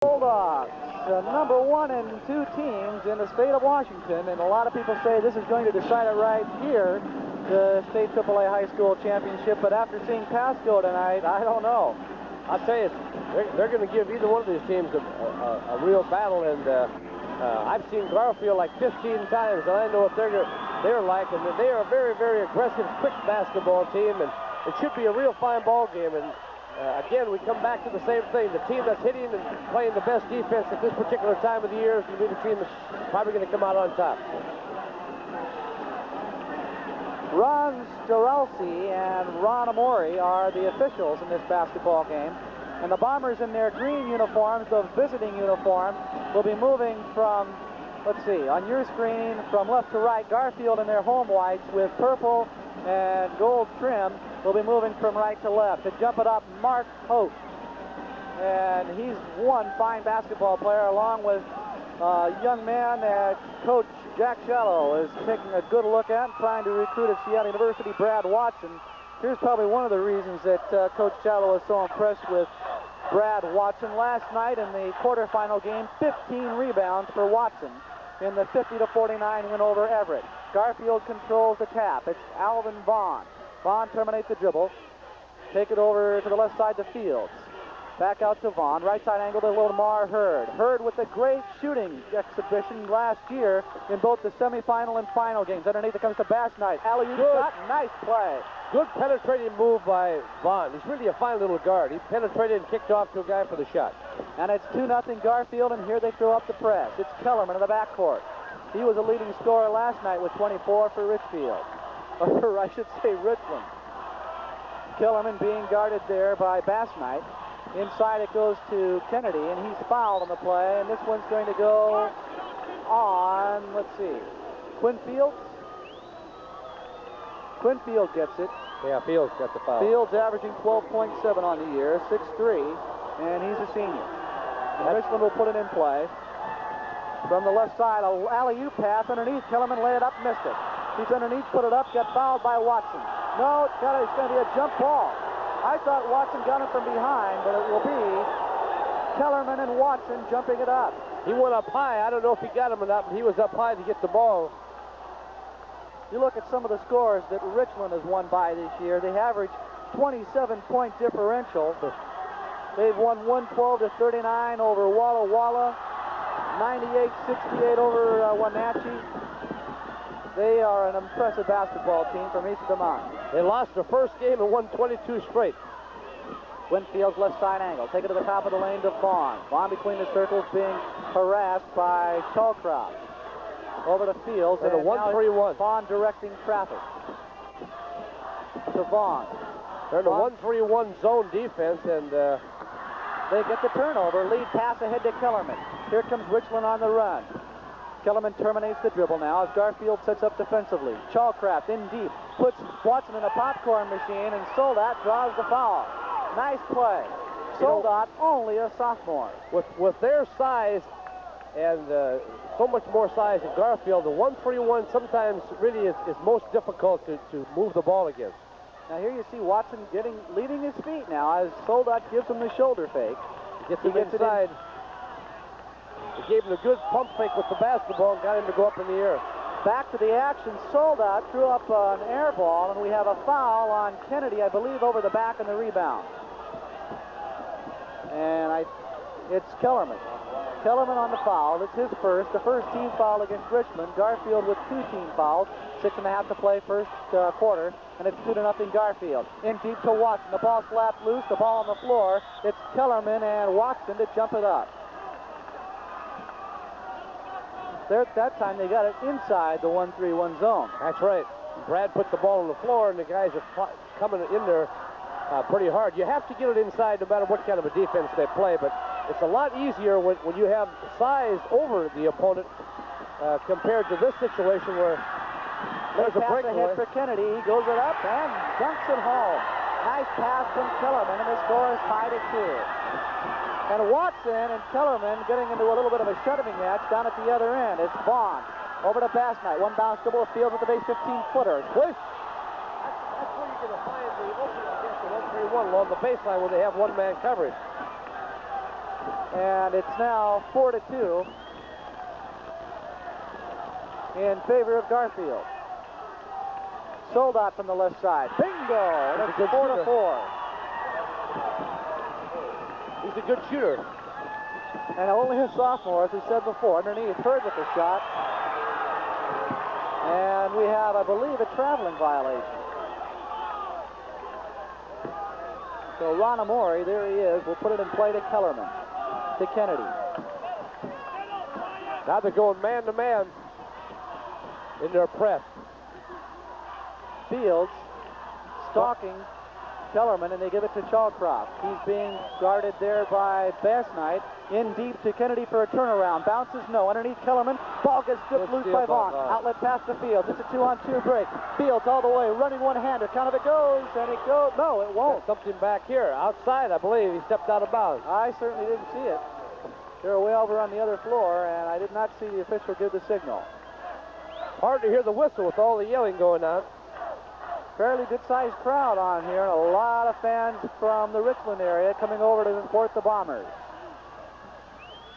Bulldogs, number 1 and 2 teams in the state of Washington, and a lot of people say this is going to decide it right here, the state AAA high school championship, but after seeing Pasco tonight, I don't know. I'll tell you, they're going to give either one of these teams a real battle, and I've seen Garfield like 15 times, and I know what they're like, and they are a very, very aggressive, quick basketball team, and it should be a real fine ball game. And again, we come back to the same thing. The team that's hitting and playing the best defense at this particular time of the year is going to be the team that's probably going to come out on top. Ron Starelsi and Ron Amori are the officials in this basketball game. And the Bombers in their green uniforms, the visiting uniform, will be moving from, let's see, on your screen, from left to right. Garfield in their home whites with purple and gold trim will be moving from right to left. To jump it up, Mark Hope. And he's one fine basketball player, along with a young man that Coach Jack Shallow is taking a good look at and trying to recruit at Seattle University, Brad Watson. Here's probably one of the reasons that Coach Shallow is so impressed with Brad Watson. Last night in the quarterfinal game, 15 rebounds for Watson in the 50-49 win over Everett. Garfield controls the tap. It's Alvin Vaughn. Vaughn terminates the dribble. Take it over to the left side to Fields. Back out to Vaughn. Right side angle to Lamar Hurd. Hurd with a great shooting exhibition last year in both the semifinal and final games. Underneath it comes to Bass Knight. Alley-oop shot. Nice play. Good penetrating move by Vaughn. He's really a fine little guard. He penetrated and kicked off to a guy for the shot. And it's 2-0 Garfield, and here they throw up the press. It's Kellerman in the backcourt. He was a leading scorer last night with 24 for Richfield. Or I should say Richland. Kellerman being guarded there by Bass Knight. Inside it goes to Kennedy, and he's fouled on the play, and this one's going to go on, let's see, Quinn Fields? Quinn Field gets it. Yeah, Fields got the foul. Fields averaging 12.7 on the year, 6'3", and he's a senior. And Richland will put it in play. From the left side, a alley-oop pass underneath. Kellerman lay it up, missed it. He's underneath, put it up, got fouled by Watson. No, it's going to be a jump ball. I thought Watson got it from behind, but it will be Kellerman and Watson jumping it up. He went up high. I don't know if he got him or not, but he was up high to get the ball. You look at some of the scores that Richland has won by this year. They average 27-point differential. They've won 112-39 over Walla Walla, 98-68 over Wenatchee. They are an impressive basketball team from east of the mountain. They lost their first game and won 22 straight. Winfield's left side angle. Take it to the top of the lane to Vaughn. Vaughn between the circles being harassed by Shawcroft. Over to Fields. And a 1-3-1. Vaughn directing traffic. To Vaughn. They're in a 1-3-1 zone defense, and they get the turnover. Lead pass ahead to Kellerman. Here comes Richland on the run. Kellerman terminates the dribble now as Garfield sets up defensively. Shawcraft in deep, puts Watson in a popcorn machine, and Soldat draws the foul. Nice play. Soldat, only a sophomore. With their size and so much more size than Garfield, the 1-3-1 sometimes really is most difficult to move the ball against. Now here you see Watson leading his feet now as Soldat gives him the shoulder fake. He gets inside. He gave him a good pump fake with the basketball and got him to go up in the air. Back to the action. Soldat threw up an air ball, and we have a foul on Kennedy, I believe, over the back and the rebound. And it's Kellerman. Kellerman on the foul. It's his first. The first team foul against Richmond. Garfield with 2 team fouls. 6.5 to play first quarter. And it's 2-0 Garfield. In deep to Watson. The ball slapped loose. The ball on the floor. It's Kellerman and Watson to jump it up. At that time, they got it inside the 1-3-1 zone. That's right. Brad put the ball on the floor, and the guys are coming in there pretty hard. You have to get it inside no matter what kind of a defense they play, but it's a lot easier when you have size over the opponent compared to this situation where there's a breakaway. Pass ahead for Kennedy. He goes it up and dunks it home. Nice pass from Kellerman, and the score is tied at 2. And Watson and Kellerman getting into a little bit of a shoving match down at the other end. It's Vaughn over to Bass Knight. One bounce dribble, Fields at the base, 15-footer. Push. That's where you're going to find the opening against the 1-3-1 along the baseline where they have one-man coverage. and it's now 4-2 in favor of Garfield. Soldat from the left side. Bingo! And it's 4-4. He's a good shooter. And only a sophomore, as we said before. Underneath, Hurd with the shot. And we have, I believe, a traveling violation. So Ron Amori, there he is. We'll put it in play to Kellerman. To Kennedy. Now they're going man-to-man in their press. Fields stalking Kellerman, and they give it to Chalcroft. He's being guarded there by Bass Knight. In deep to Kennedy for a turnaround. Bounces, no. Underneath Kellerman. Ball gets stripped loose by Vaughn. Outlet pass to Fields. It's a 2-on-2 break. Fields all the way, running one-hander. Count of it goes, and it goes. No, it won't. Got something back here. Outside, I believe. He stepped out of bounds. I certainly didn't see it. They're way over on the other floor, and I did not see the official give the signal. Hard to hear the whistle with all the yelling going on. Fairly good-sized crowd on here, and a lot of fans from the Richland area coming over to support the Bombers.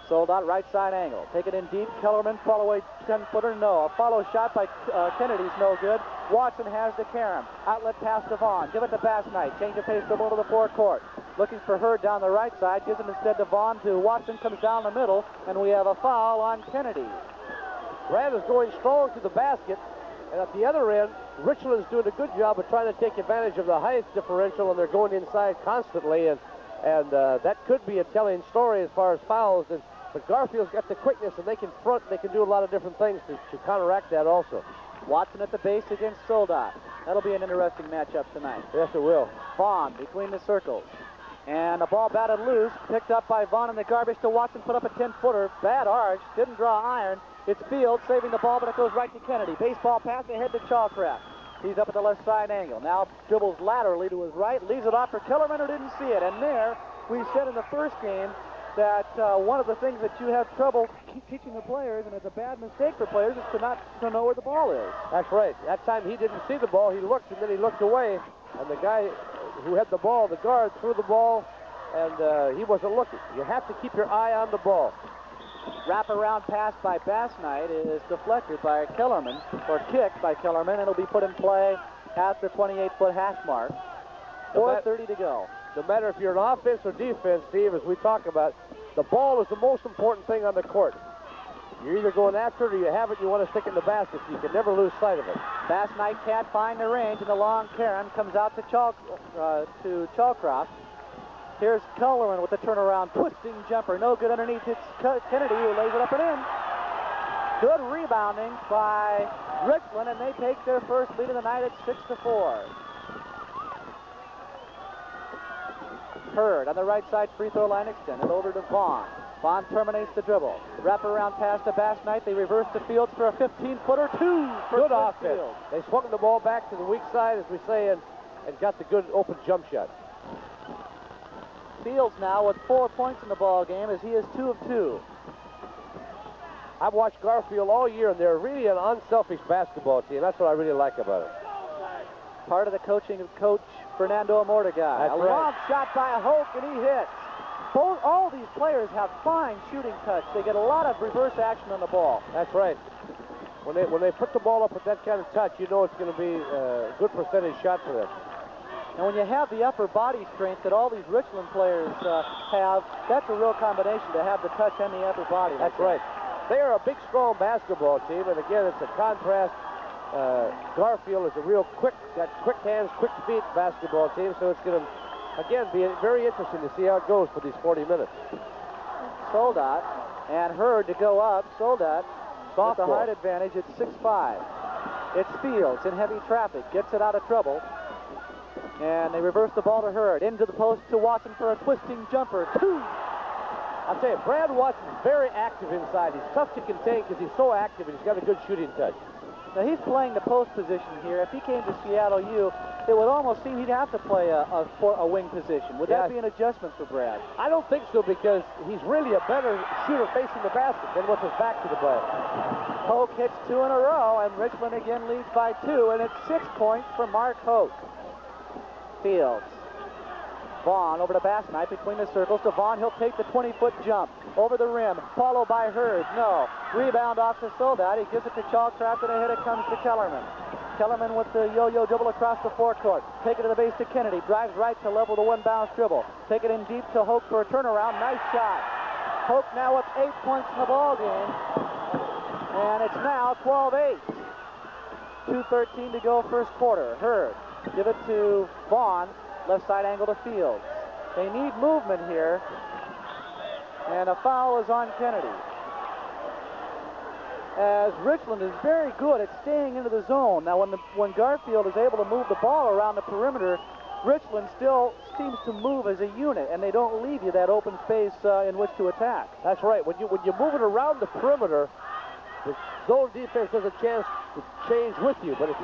Soldat, right side angle. Take it in deep. Kellerman, follow away 10-footer. No. A follow shot by Kennedy's no good. Watson has the Karam. Outlet pass to Vaughn. Give it to Bass Knight. Change of pace, dribble to the forecourt. Looking for Hurd down the right side. Gives it instead to Vaughn. To Watson, comes down the middle. And we have a foul on Kennedy. Brad is going strong to the basket. And at the other end, Richland is doing a good job of trying to take advantage of the height differential, and they're going inside constantly. And that could be a telling story as far as fouls. But Garfield's got the quickness, and they can front, they can do a lot of different things to counteract that also. Watson at the base against Soldat. That'll be an interesting matchup tonight. Yes, it will. Vaughn between the circles. And the ball batted loose, picked up by Vaughn in the garbage to Watson, put up a 10-footer. Bad arch, didn't draw iron. It's Fields saving the ball, but it goes right to Kennedy. Baseball pass ahead to Chalcroft. He's up at the left side angle. Now dribbles laterally to his right, leaves it off for Kellerman, who didn't see it. And there, we said in the first game that one of the things that you have trouble teaching the players, and it's a bad mistake for players, is to know where the ball is. That's right. That time he didn't see the ball. He looked, and then he looked away. And the guy who had the ball, the guard, threw the ball, and he wasn't looking. You have to keep your eye on the ball. Wrap-around pass by Bass Knight is deflected by Kellerman, or kicked by Kellerman, and it'll be put in play at the 28-foot hash mark. 4:30 to go. No matter if you're an offense or defense, Steve, as we talk about, the ball is the most important thing on the court. You're either going after it or you have it, you want to stick it in the basket, so you can never lose sight of it. Bass Knight can't find the range, and the long Karen comes out to Chalcroft. Here's Kellerman with the turnaround, twisting jumper. No good underneath. It's Kennedy who lays it up and in. Good rebounding by Richland, and they take their first lead of the night at 6-4. Hurd on the right side, free throw line extended over to Vaughn. Vaughn terminates the dribble. Wraparound pass to Bass Knight. They reverse to Fields for a 15-footer. Good offense. They swung the ball back to the weak side, as we say, and got the good open jump shot. Fields now with 4 points in the ball game as he is 2 of 2. I've watched Garfield all year, and they're really an unselfish basketball team. That's what I really like about it. Part of the coaching of Coach Fernando Amortigai. That's a long shot by Hoke, and he hits. All these players have fine shooting touch. They get a lot of reverse action on the ball. That's right. When they put the ball up with that kind of touch, you know it's going to be a good percentage shot for them. And when you have the upper body strength that all these Richland players have, that's a real combination to have the touch and the upper body. That's right. They are a big, strong basketball team, and again, it's a contrast. Garfield is a real quick hands, quick feet basketball team, so it's going to, again, be very interesting to see how it goes for these 40 minutes. Soldat and Hurd to go up. Soldat with the Softball. height advantage at 6'5". It's Fields in heavy traffic, gets it out of trouble. And they reverse the ball to Hurd. Into the post to Watson for a twisting jumper. I'll tell you, Brad Watson's very active inside. He's tough to contain because he's so active and he's got a good shooting touch. Now he's playing the post position here. If he came to Seattle U, it would almost seem he'd have to play a wing position. Would that be an adjustment for Brad? I don't think so, because he's really a better shooter facing the basket than with his back to the ball. Hoke hits 2 in a row, and Richland again leads by 2, and it's 6 points for Mark Hoke. Fields Vaughn over to Bass Knight between the circles to Vaughn. He'll take the 20-foot jump over the rim, followed by Hurd. No. Rebound off to Soldat. He gives it to Chalcraft, and ahead it comes to Kellerman. Kellerman with the yo-yo dribble across the forecourt. Take it to the base to Kennedy. Drives right to level the one-bounce dribble. Take it in deep to Hoke for a turnaround. Nice shot. Hoke now with 8 points in the ball game. And it's now 12-8. 2:13 to go first quarter. Hurd. Give it to Vaughn. Left side angle to Fields. They need movement here. And a foul is on Kennedy. As Richland is very good at staying into the zone. Now when Garfield is able to move the ball around the perimeter, Richland still seems to move as a unit, and they don't leave you that open space in which to attack. That's right. When you move it around the perimeter, the zone defense has a chance to change with you. But if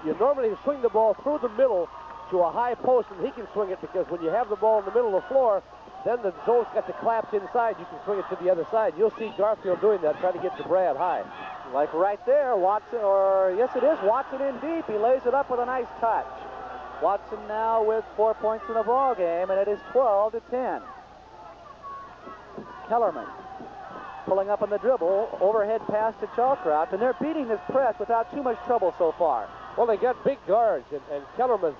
you normally swing the ball through the middle to a high post, and he can swing it, because when you have the ball in the middle of the floor, then the zone's got to collapse inside. You can swing it to the other side. You'll see Garfield doing that, trying to get to Brad high. Like right there, Watson, or yes it is, Watson in deep. He lays it up with a nice touch. Watson now with 4 points in the ball game, and it is 12-10. Kellerman pulling up on the dribble, overhead pass to Chalcraft, and they're beating this press without too much trouble so far. Well, they got big guards, and Kellerman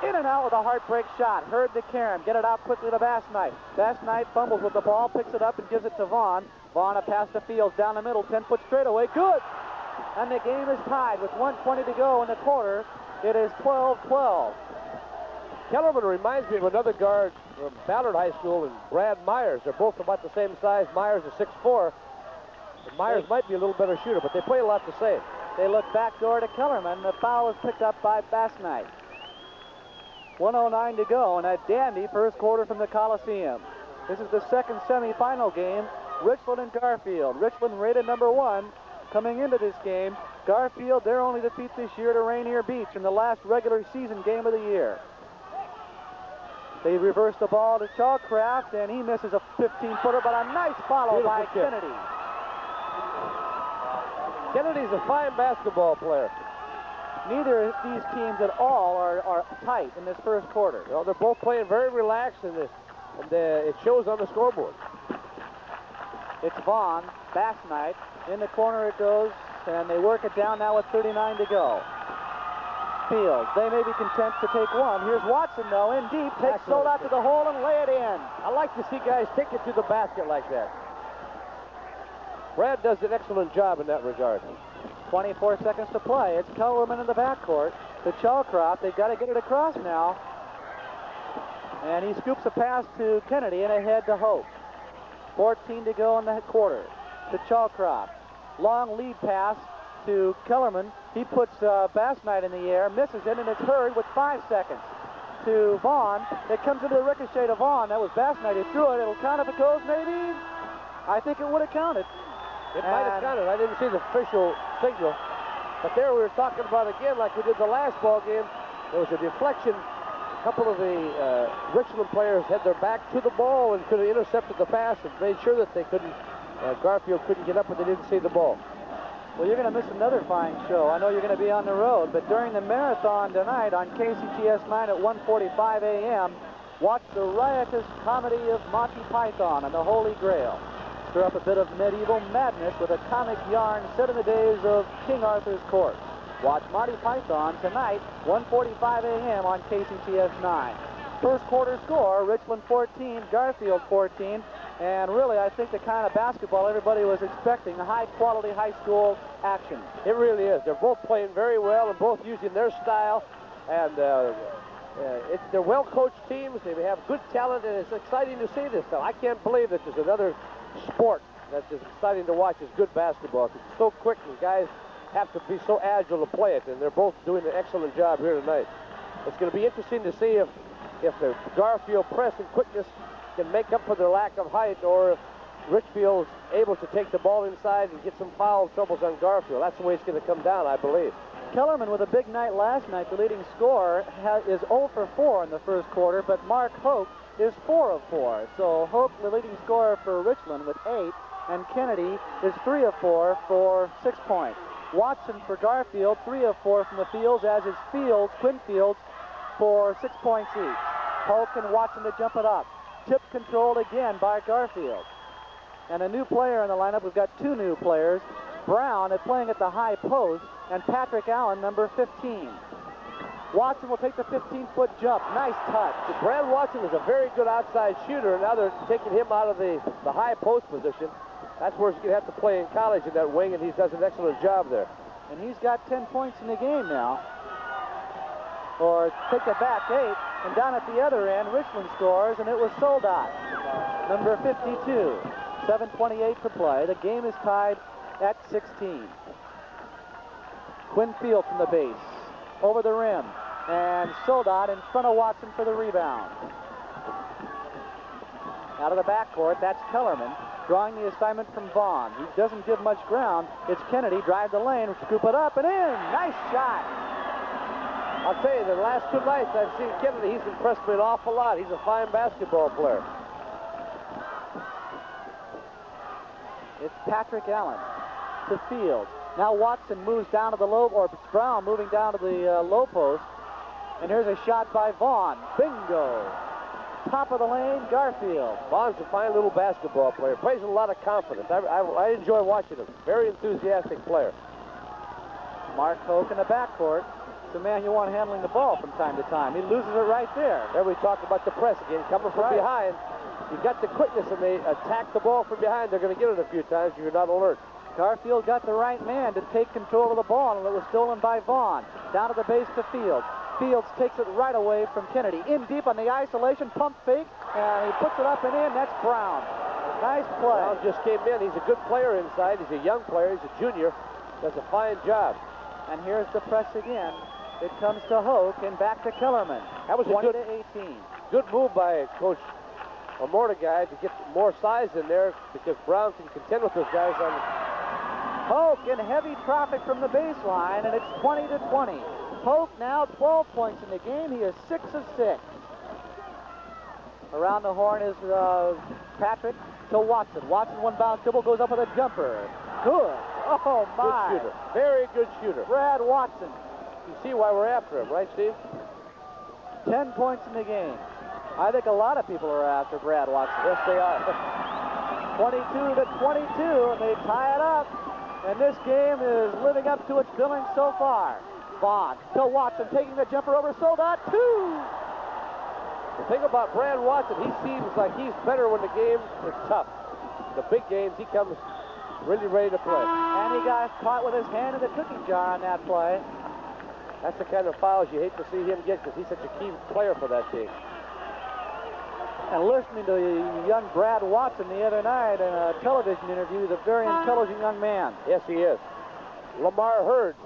in and out with a heartbreak shot. Hurd to Karam. Get it out quickly to Bass Knight. Bass Knight fumbles with the ball, picks it up and gives it to Vaughn. Vaughn a pass to Fields down the middle, 10-foot straightaway. Good! And the game is tied with 1:20 to go in the quarter. It is 12-12. Kellerman reminds me of another guard from Ballard High School, and Brad Myers. They're both about the same size. Myers is 6'4". And Myers might be a little better shooter, but they play a lot the same. They look backdoor to Kellerman. The foul is picked up by Bass Knight. 1:09 to go, and a dandy first quarter from the Coliseum. This is the second semifinal game. Richland and Garfield. Richland rated number 1 coming into this game. Garfield, their only defeat this year to Rainier Beach in the last regular season game of the year. They reverse the ball to Chalcraft, and he misses a 15-footer, but a nice follow by Kennedy. Kennedy's a fine basketball player. Neither of these teams at all are tight in this first quarter. You know, they're both playing very relaxed, and it shows on the scoreboard. It's Vaughn, Bass Knight. In the corner it goes, and they work it down now with 39 to go. Fields, they may be content to take one. Here's Watson, though, in deep, takes Soldat to the hole and lay it in. I like to see guys take it to the basket like that. Brad does an excellent job in that regard. 24 seconds to play. It's Kellerman in the backcourt to Chalcraft. They've got to get it across now. And he scoops a pass to Kennedy and ahead to Hope. 14 to go in the quarter to Chalcraft. Long lead pass to Kellerman. He puts Bass Knight in the air, misses it, and it's Hurd with 5 seconds to Vaughn. It comes into the ricochet to Vaughn. That was Bass Knight who threw it. It'll count if it goes, maybe? I think it would have counted. It might have counted. I didn't see the official signal. But there we were talking about again, like we did the last ball game. There was a deflection. A couple of the Richland players had their back to the ball and could have intercepted the pass and made sure that they couldn't, Garfield couldn't get up, but they didn't see the ball. Well, you're going to miss another fine show. I know you're going to be on the road, but during the marathon tonight on KCTS 9 at 1:45 a.m., watch the riotous comedy of Monty Python and the Holy Grail. Stir up a bit of medieval madness with a comic yarn set in the days of King Arthur's court. Watch Monty Python tonight, 1:45 a.m. on KCTS 9. First quarter score, Richland 14, Garfield 14, and really I think the kind of basketball everybody was expecting, high-quality high school action. It really is. They're both playing very well and both using their style, and they're well-coached teams. They have good talent, and it's exciting to see this stuff. I can't believe that there's another sport that's as exciting to watch as good basketball. It's so quick, and guys have to be so agile to play it, and they're both doing an excellent job here tonight. It's going to be interesting to see if the Garfield press and quickness can make up for their lack of height, or if Richfield's able to take the ball inside and get some foul troubles on Garfield. That's the way it's going to come down, I believe. Kellerman with a big night last night. The leading scorer is 0 for 4 in the first quarter, but Mark Hope is 4 of 4. So Hope, the leading scorer for Richland, with 8, and Kennedy is 3 of 4 for 6 points. Watson for Garfield, 3 of 4 from the fields, as is Quinn Fields, for 6 points each. Polk and Watson to jump it up. Tip controlled again by Garfield. And a new player in the lineup. We've got two new players. Brown is playing at the high post, and Patrick Allen, number 15. Watson will take the 15-foot jump. Nice touch. Brad Watson is a very good outside shooter, and now they're taking him out of the high post position. That's where he's going to have to play in college in that wing, and he does an excellent job there. And he's got 10 points in the game now. Or take it back, 8. And down at the other end, Richland scores, and it was Soldat, number 52. 7:28 to play. The game is tied at 16. Quinn Field from the base. Over the rim. And Soldat in front of Watson for the rebound. Out of the backcourt, that's Kellerman drawing the assignment from Vaughn. He doesn't give much ground. It's Kennedy, drive the lane, scoop it up and in. Nice shot. I'll tell you, the last 2 nights I've seen Kennedy, he's impressed me an awful lot. He's a fine basketball player. It's Patrick Allen to Field. Now Watson moves down to the low, or it's Brown moving down to the low post. And here's a shot by Vaughn. Bingo. Top of the lane, Garfield. Vaughn's a fine little basketball player. Plays with a lot of confidence. I enjoy watching him. Very enthusiastic player. Mark Hoke in the backcourt. It's a man you want handling the ball from time to time. He loses it right there. There we talk about the press again. Coming from behind. You've got the quickness, and they attack the ball from behind. They're going to get it a few times if you're not alert. Garfield got the right man to take control of the ball, and it was stolen by Vaughn. Down to the base to Fields. Fields takes it right away from Kennedy. In deep on the isolation, pump fake, and he puts it up and in. That's Brown. Nice play. Brown just came in. He's a good player inside. He's a young player. He's a junior. Does a fine job. And here's the press again. It comes to Hoke and back to Kellerman. That was a 20 to 18. Good move by Coach Mordecai to get more size in there because Brown can contend with those guys on the... Hoke in heavy traffic from the baseline, and it's 20 to 20. Hoke now 12 points in the game. He is 6 of 6. Around the horn is Patrick to Watson. Watson one bounce dribble, goes up with a jumper. Good. Oh my. Good shooter. Very good shooter. Brad Watson. You see why we're after him, right, Steve? 10 points in the game. I think a lot of people are after Brad Watson. Yes, they are. 22 to 22, and they tie it up. And this game is living up to its billing so far. Vaughn to Watson, taking the jumper over Soldat. 2. The thing about Brad Watson, he seems like he's better when the game is tough. The big games, he comes really ready to play. And he got caught with his hand in the cookie jar on that play. That's the kind of fouls you hate to see him get because he's such a key player for that team. And listening to young Brad Watson the other night in a television interview, he's a very intelligent young man. Yes, he is. Lamar Hurd,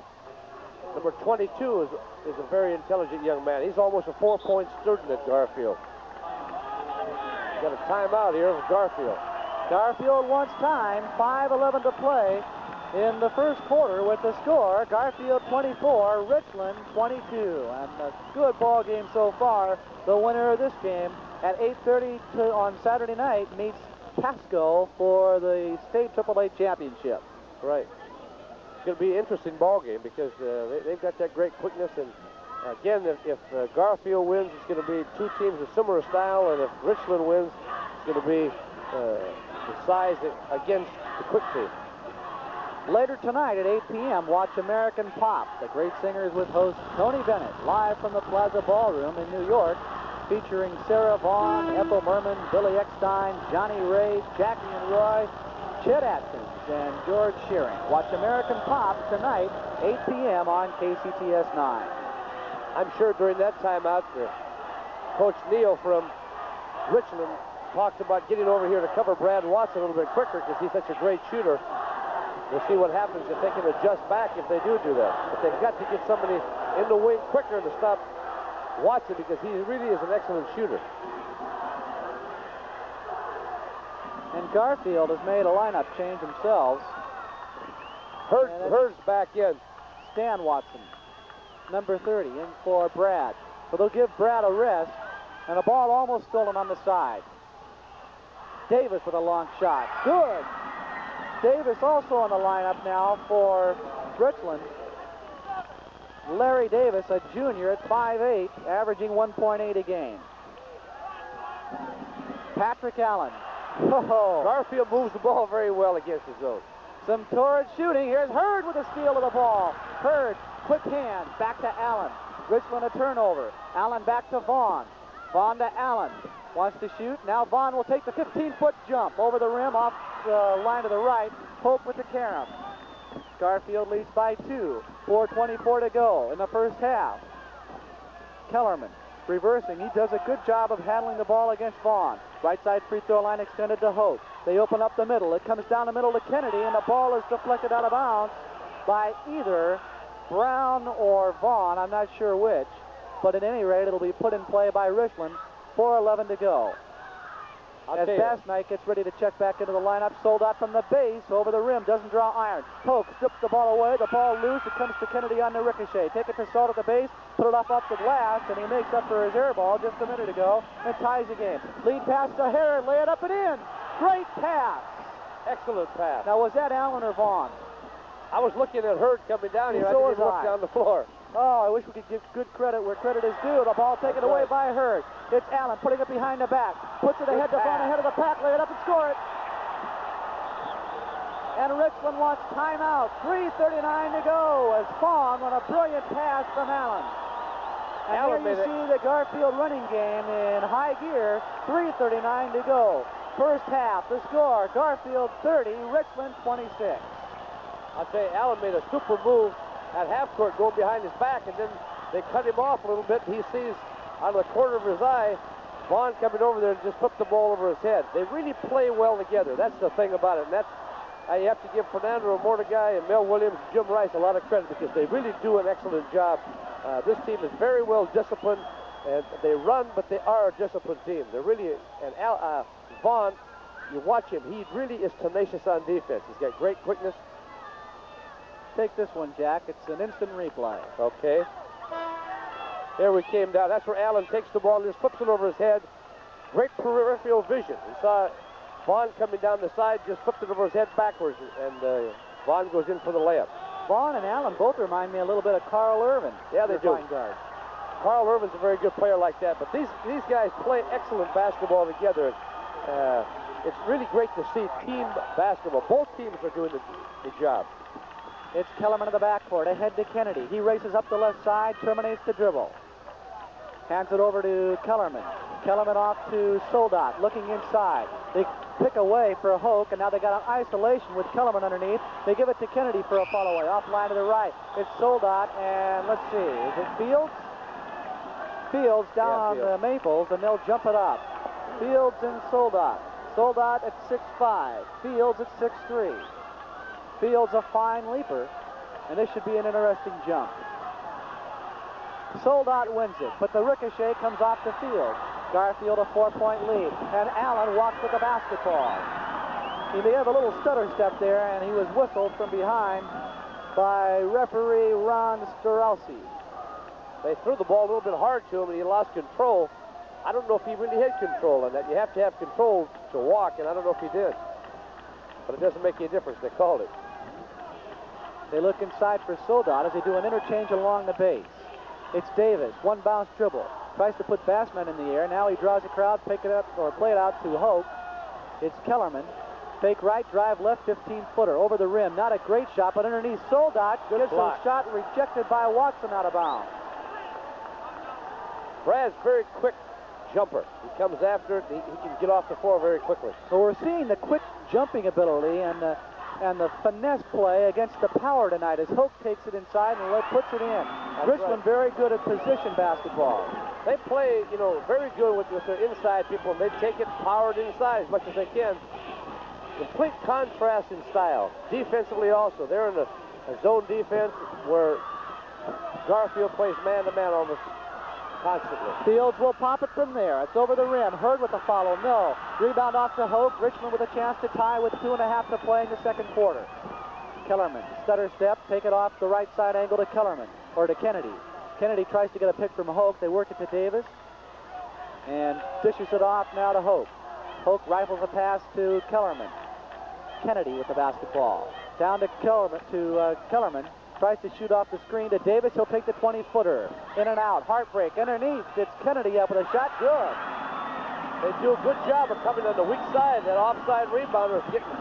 number 22, is a very intelligent young man. He's almost a 4-point student at Garfield. Got a timeout here with Garfield. Garfield wants time. 5:11 to play in the first quarter with the score. Garfield 24, Richland 22. And a good ball game so far. The winner of this game at 8:30 on Saturday night meets Pasco for the state AAA championship. Right. It's going to be an interesting ball game because they've got that great quickness. And again, if Garfield wins, it's going to be two teams of similar style. And if Richland wins, it's going to be the size against the quick team. Later tonight at 8 p.m., watch American Pop. The Great Singers with host Tony Bennett, live from the Plaza Ballroom in New York, featuring Sarah Vaughan, Ethel Merman, Billy Eckstein, Johnny Ray, Jackie and Roy, Chet Atkins, and George Shearing. Watch American Pop tonight, 8 p.m. on KCTS 9. I'm sure during that timeout, Coach Neal from Richland talked about getting over here to cover Brad Watson a little bit quicker because he's such a great shooter. We'll see what happens if they can adjust back if they do that. But they've got to get somebody in the wing quicker to stop Watson because he really is an excellent shooter. And Garfield has made a lineup change themselves. Hurd's back in. Stan Watson, number 30, in for Brad. So they'll give Brad a rest, and a ball almost stolen on the side. Davis with a long shot. Good. Davis also in the lineup now for Richland. Larry Davis, a junior at 5'8", averaging 1.8 a game. Patrick Allen. Oh. Garfield moves the ball very well against his zone. Some torrid shooting. Here's Hurd with a steal of the ball. Hurd, quick hand, back to Allen. Richland a turnover. Allen back to Vaughn. Vaughn to Allen. Wants to shoot. Now Vaughn will take the 15-foot jump over the rim off the line to the right. Hope with the carom. Garfield leads by 2. 4:24 to go in the first half. Kellerman reversing. He does a good job of handling the ball against Vaughn. Right side free throw line extended to Hope. They open up the middle. It comes down the middle to Kennedy, and the ball is deflected out of bounds by either Brown or Vaughn. I'm not sure which, but at any rate, it'll be put in play by Richland. 4:11 to go. As Basnight gets ready to check back into the lineup, sold out from the base, over the rim, doesn't draw iron. Polk strips the ball away, the ball loose, it comes to Kennedy on the ricochet. Take it to Salt at the base, put it up the glass, and he makes up for his air ball just a minute ago and ties the game. Lead pass to Herod, lay it up and in. Great pass. Excellent pass. Now, was that Allen or Vaughn? I was looking at Hurd coming down here. I didn't even look down the floor. Oh, I wish we could give good credit where credit is due. The ball taken away by Hurd. It's Allen putting it behind the back. Puts it ahead to Vaughn, ahead of the pack. Lay it up and score it. And Richland wants timeout. 3:39 to go as Vaughn on a brilliant pass from Allen. And Allen here you see the Garfield running game in high gear. 3:39 to go. First half, the score, Garfield 30, Richland 26. I'll tell you, Allen made a super move at half court going behind his back, and then they cut him off a little bit. He sees out of the corner of his eye Vaughn coming over there and just flipped the ball over his head. They really play well together. That's the thing about it, and that's you have to give Fernando Mordegai and Mel Williams and Jim Rice a lot of credit because they really do an excellent job. This team is very well disciplined, and they run, but they are a disciplined team. They're really, and Vaughn, you watch him, he really is tenacious on defense. He's got great quickness. Take this one, Jack. It's an instant replay. Okay. There we came down. That's where Allen takes the ball and just flips it over his head. Great peripheral vision. We saw Vaughn coming down the side, just flipped it over his head backwards, and Vaughn goes in for the layup. Vaughn and Allen both remind me a little bit of Carl Irvin. Yeah, they do. Guard. Carl Irvin's a very good player like that, but these guys play excellent basketball together. It's really great to see team basketball. Both teams are doing the job. It's Kellerman in the backcourt, ahead to Kennedy. He races up the left side, terminates the dribble. Hands it over to Kellerman. Kellerman off to Soldat, looking inside. They pick away for Hoke, and now they got an isolation with Kellerman underneath. They give it to Kennedy for a follow-away, offline to the right. It's Soldat, and let's see, is it Fields? Fields down on the Maples, and they'll jump it up. Fields and Soldat. Soldat at 6'5", Fields at 6'3". Fields a fine leaper, and this should be an interesting jump. Soldat wins it, but the ricochet comes off the field. Garfield a 4-point lead, and Allen walks with the basketball. He may have a little stutter step there, and he was whistled from behind by referee Ron Starelsi. They threw the ball a little bit hard to him, and he lost control. I don't know if he really had control on that. You have to have control to walk, and I don't know if he did. But it doesn't make any difference. They called it. They look inside for Soldat as they do an interchange along the base. It's Davis, one bounce dribble. Tries to put Bassman in the air. Now he draws a crowd, pick it up, or play it out to Hoke. It's Kellerman. Fake right, drive left, 15-footer. Over the rim. Not a great shot, but underneath Soldat gets a shot rejected by Watson out of bounds. Brad's very quick jumper. He comes after it. He can get off the floor very quickly. So we're seeing the quick jumping ability and the finesse play against the power tonight as Hoke takes it inside and puts it in. Richland very good at position basketball. They play, very good with their inside people, and they take it powered inside as much as they can. Complete contrast in style. Defensively also. They're in a zone defense where Garfield plays man-to-man almost constantly. Fields will pop it from there. It's over the rim. Hurd with the follow. No. Rebound off to Hoke. Richland with a chance to tie with 2.5 to play in the second quarter. Kellerman, stutter step, take it off the right side angle to Kellerman, or to Kennedy. Kennedy tries to get a pick from Hoke. They work it to Davis, and dishes it off now to Hoke. Hoke rifles a pass to Kellerman. Kennedy with the basketball. Down to Kellerman. Tries to shoot off the screen to Davis. He'll take the 20-footer. In and out. Heartbreak. Underneath. It's Kennedy up with a shot. Good. They do a good job of coming on the weak side. That offside rebounder is getting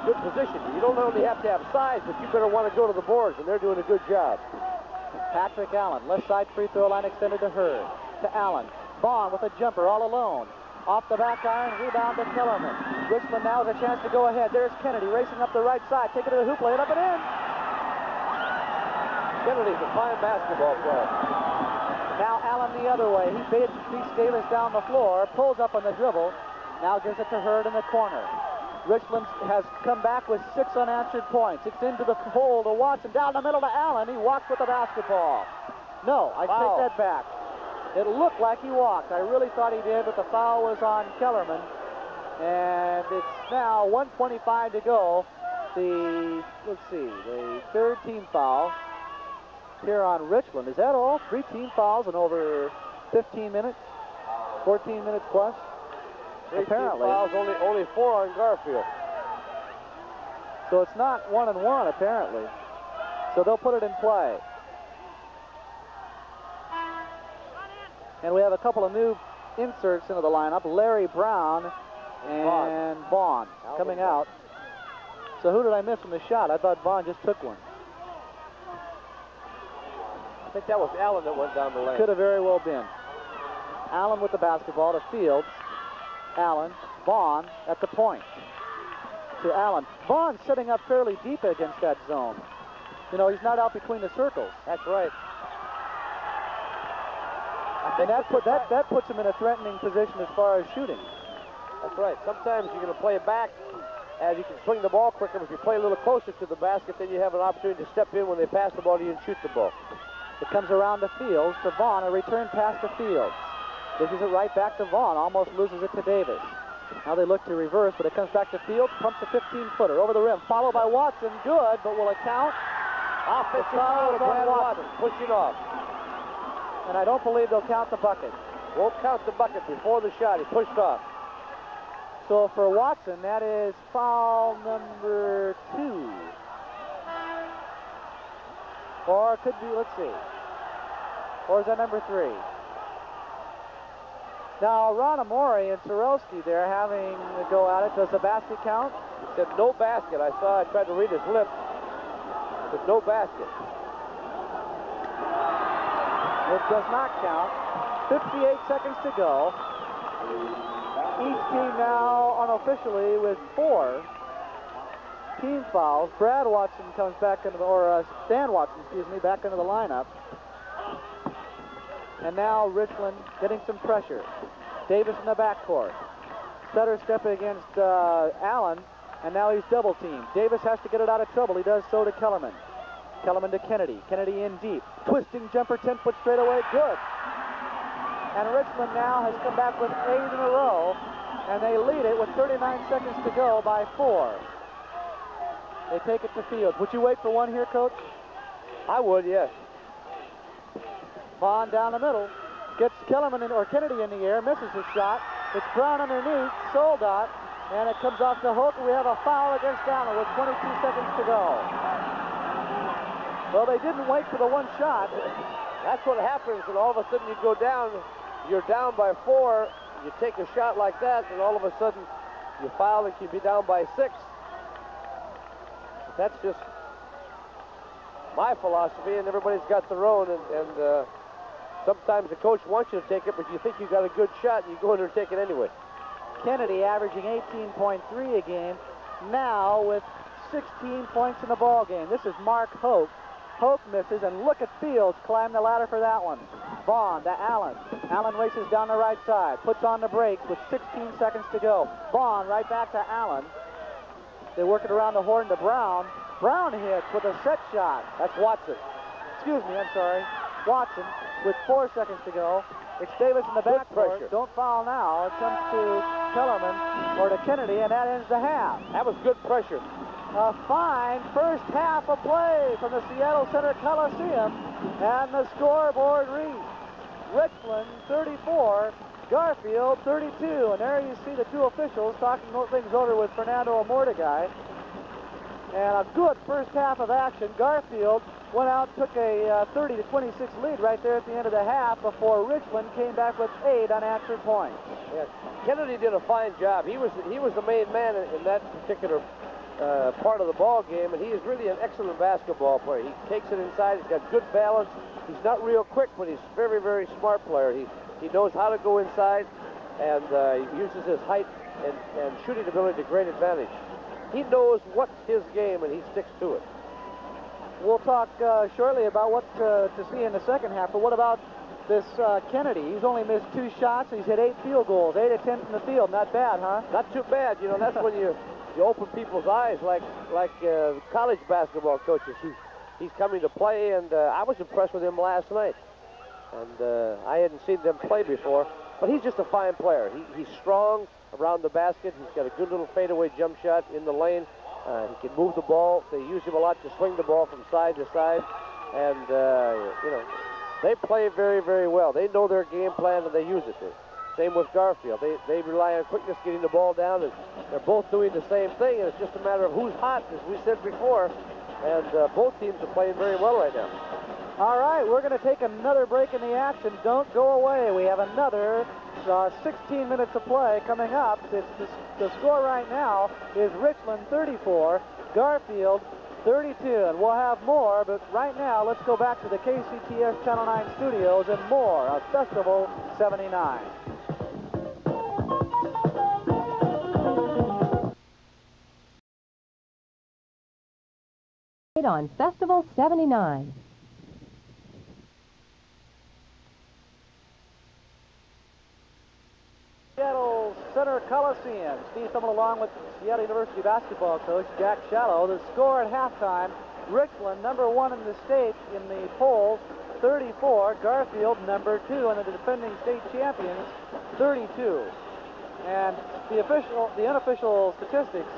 good position. You don't only have to have size, but you better want to go to the boards, and they're doing a good job. Patrick Allen, left side free throw line extended to Hurd. To Allen. Vaughn with a jumper all alone. Off the back iron, rebound to Kellerman. Richland now has a chance to go ahead. There's Kennedy racing up the right side. Take it to the hoop, lay it up and in. Kennedy's a fine basketball player. Now Allen the other way. He beats Davis down the floor, pulls up on the dribble. Now gives it to Hurd in the corner. Richland has come back with 6 unanswered points. It's into the hole to Watson. Down the middle to Allen. He walked with the basketball. No, I take that back. It looked like he walked. I really thought he did, but the foul was on Kellerman. And it's now 1:25 to go. The 3rd team foul here on Richland. Is that all? 3 team fouls in over 15 minutes? 14 minutes plus? 3 apparently. Team fouls, only 4 on Garfield. So it's not 1-1 apparently. So they'll put it in play. And we have a couple of new inserts into the lineup. Larry Brown and Vaughn coming out. So who did I miss from the shot? I thought Vaughn just took one. I think that was Allen that went down the lane. Could have very well been. Allen with the basketball to Fields. Allen, Vaughn at the point. To Allen. Vaughn sitting up fairly deep against that zone. You know, he's not out between the circles. That's right. And that puts him in a threatening position as far as shooting. That's right. Sometimes you're going to play it back as you can swing the ball quicker. If you play a little closer to the basket, then you have an opportunity to step in when they pass the ball to you and shoot the ball. It comes around to Fields, to Vaughn, a return pass to Fields. Dishes it right back to Vaughn, almost loses it to Davis. Now they look to reverse, but it comes back to Fields, pumps a 15-footer over the rim, followed by Watson. Good, but will it count? Offensive foul on Watson, pushing off. And I don't believe they'll count the bucket. Won't count the bucket before the shot. He pushed off. So for Watson, that is foul number 2. Or it could be, let's see. Or is that number 3? Now, Ron Amore and Sorelski there having a go at it. Does the basket count? He said no basket. I tried to read his lips. There's no basket. It does not count. 58 seconds to go. Each team now unofficially with 4 team fouls. Brad Watson comes back into the, Stan Watson, excuse me, back into the lineup. And now Richland getting some pressure. Davis in the backcourt. Sutter stepping against Allen, and now he's double teamed. Davis has to get it out of trouble. He does so to Kellerman. Kellerman to Kennedy. Kennedy in deep. Twisting jumper, 10-foot straightaway. Good. And Richland now has come back with 8 in a row, and they lead it with 39 seconds to go by 4. They take it to Fields. Would you wait for one here, Coach? I would, yes. Vaughn down the middle. Gets Kellerman or Kennedy in the air. Misses his shot. It's Brown underneath. Soldat. And it comes off the hook. We have a foul against Allen with 22 seconds to go. Well, they didn't wait for the one shot. That's what happens, and all of a sudden you go down. You're down by 4. You take a shot like that, and all of a sudden you foul and you be down by 6. That's just my philosophy, and everybody's got their own. And sometimes the coach wants you to take it, but you think you got a good shot, and you go in there and take it anyway. Kennedy averaging 18.3 a game, now with 16 points in the ball game. This is Mark Hoke. Hoke misses, and look at Fields climb the ladder for that one. Vaughn to Allen. Allen races down the right side, puts on the brakes with 16 seconds to go. Vaughn right back to Allen. They work it around the horn to Brown. Brown hits with a set shot. That's Watson. Excuse me, I'm sorry. Watson with 4 seconds to go. It's Davis in the backcourt. Don't foul now. It comes to Kellerman or to Kennedy, and that ends the half. That was good pressure. A fine first half of play from the Seattle Center Coliseum, and the scoreboard reads Richland 34, Garfield 32. And there you see the two officials talking things over with Fernando Amortegui. And a good first half of action. Garfield went out, took a 30-26 lead right there at the end of the half before Richland came back with 8 unanswered points. Yeah, Kennedy did a fine job. He was the main man in that particular part of the ball game, and he is really an excellent basketball player. He takes it inside. He's got good balance. He's not real quick, but he's a very, very smart player. He knows how to go inside, and he uses his height and shooting ability to great advantage. He knows what's his game, and he sticks to it. We'll talk shortly about what to see in the second half, but what about this Kennedy? He's only missed 2 shots. He's hit 8 field goals, 8 of 10 from the field. Not bad, huh? Not too bad. You know, that's when you open people's eyes like college basketball coaches. He's coming to play, and I was impressed with him last night. And I hadn't seen them play before, but he's just a fine player. He's strong around the basket. He's got a good little fadeaway jump shot in the lane. He can move the ball. They use him a lot to swing the ball from side to side. And, you know, they play very, very well. They know their game plan, and they use it. Same with Garfield. They rely on quickness, getting the ball down, and they're both doing the same thing, and it's just a matter of who's hot, as we said before. And both teams are playing very well right now. All right, we're going to take another break in the action. Don't go away. We have another 16 minutes of play coming up. The score right now is Richland 34, Garfield 32. And we'll have more, but right now let's go back to the KCTS Channel 9 studios and more of Festival 79. On Festival 79. Seattle Center Coliseum. Steve Thummel along with Seattle University basketball coach Jack Shallow. The score at halftime, Richland, number 1 in the state in the polls, 34. Garfield, number 2, and the defending state champions, 32. And the unofficial statistics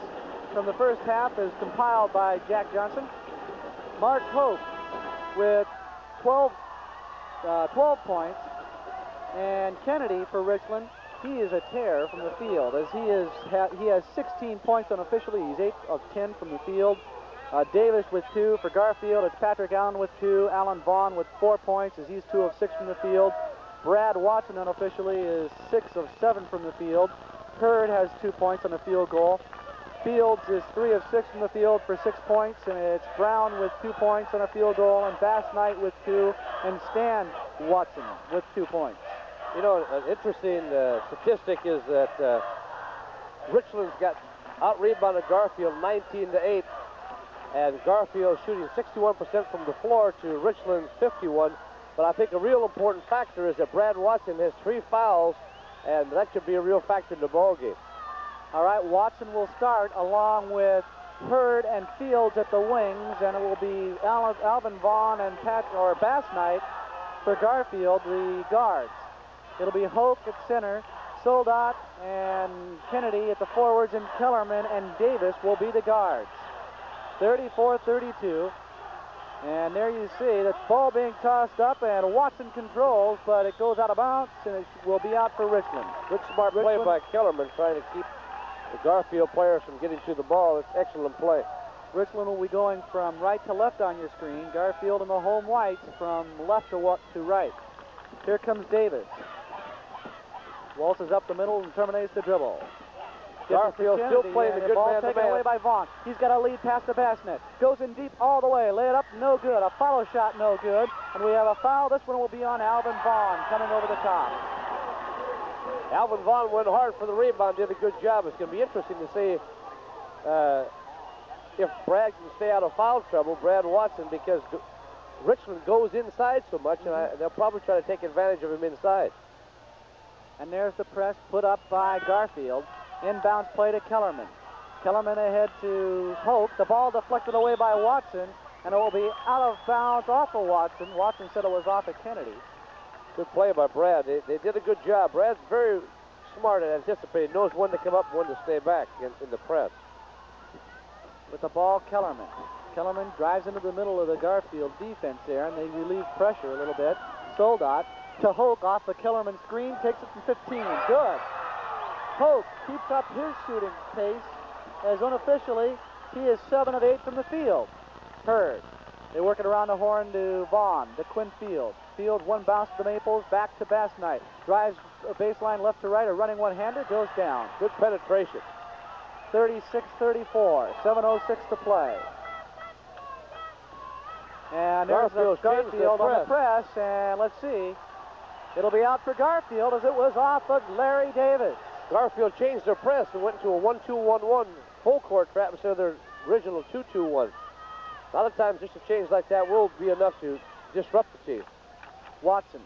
from the first half is compiled by Jack Johnson. Mark Hope with 12 points, and Kennedy for Richland. He is a tear from the field, as he has 16 points unofficially. He's 8 of 10 from the field. Davis with 2 for Garfield. It's Patrick Allen with 2. Alan Vaughn with 4 points, as he's 2 of 6 from the field. Brad Watson unofficially is 6 of 7 from the field. Hurd has 2 points on a field goal. Fields is 3 of 6 from the field for 6 points, and it's Brown with 2 points on a field goal, and Bass Knight with 2, and Stan Watson with 2 points. You know, an interesting statistic is that Richland's got out-rebounded Garfield 19-8, and Garfield shooting 61% from the floor to Richland's 51. But I think a real important factor is that Brad Watson has 3 fouls, and that should be a real factor in the ball game. All right, Watson will start along with Hurd and Fields at the wings, and it will be Alvin Vaughn and Bass Knight for Garfield, the guards. It'll be Hoke at center, Soldat and Kennedy at the forwards, and Kellerman and Davis will be the guards. 34-32. And there you see the ball being tossed up, and Watson controls, but it goes out of bounds, and it will be out for Richland. Good smart play by Kellerman, trying to keep the Garfield players from getting to the ball. It's excellent play. Richland will be going from right to left on your screen. Garfield and the home whites from left to right. Here comes Davis. Waltzes up the middle and terminates the dribble. Garfield still playing the good ball man-to-man. Taken away by Vaughn. He's got a lead past the basket. Goes in deep all the way. Lay it up, no good. A follow shot, no good. And we have a foul. This one will be on Alvin Vaughn coming over the top. Alvin Vaughn went hard for the rebound, did a good job. It's going to be interesting to see if Brad can stay out of foul trouble, Brad Watson, because Richland goes inside so much, and they'll probably try to take advantage of him inside. And there's the press put up by Garfield. Inbounds play to Kellerman. Kellerman ahead to Hoke. The ball deflected away by Watson, and it will be out of bounds off of Watson. Watson said it was off of Kennedy. Good play by Brad. They did a good job. Brad's very smart at anticipating, knows when to come up and when to stay back in the press. With the ball, Kellerman. Kellerman drives into the middle of the Garfield defense there, and they relieve pressure a little bit. Soldat to Hoke off the Kellerman screen, takes it from 15. Good. Hoke keeps up his shooting pace as unofficially He is 7 of 8 from the field. Hurd. They work it around the horn to Vaughn, to Quinn Field. Field, one bounce to the Maples, back to Bass Knight. Drives a baseline left to right, a running one-hander, goes down. Good penetration. 36-34, 7:06 to play. And there's Garfield on the press, and let's see. It'll be out for Garfield as it was off of Larry Davis. Garfield changed their press and went to a 1-2-1-1 full court trap instead of their original 2-2-1. A lot of times just a change like that will be enough to disrupt the team. Watson,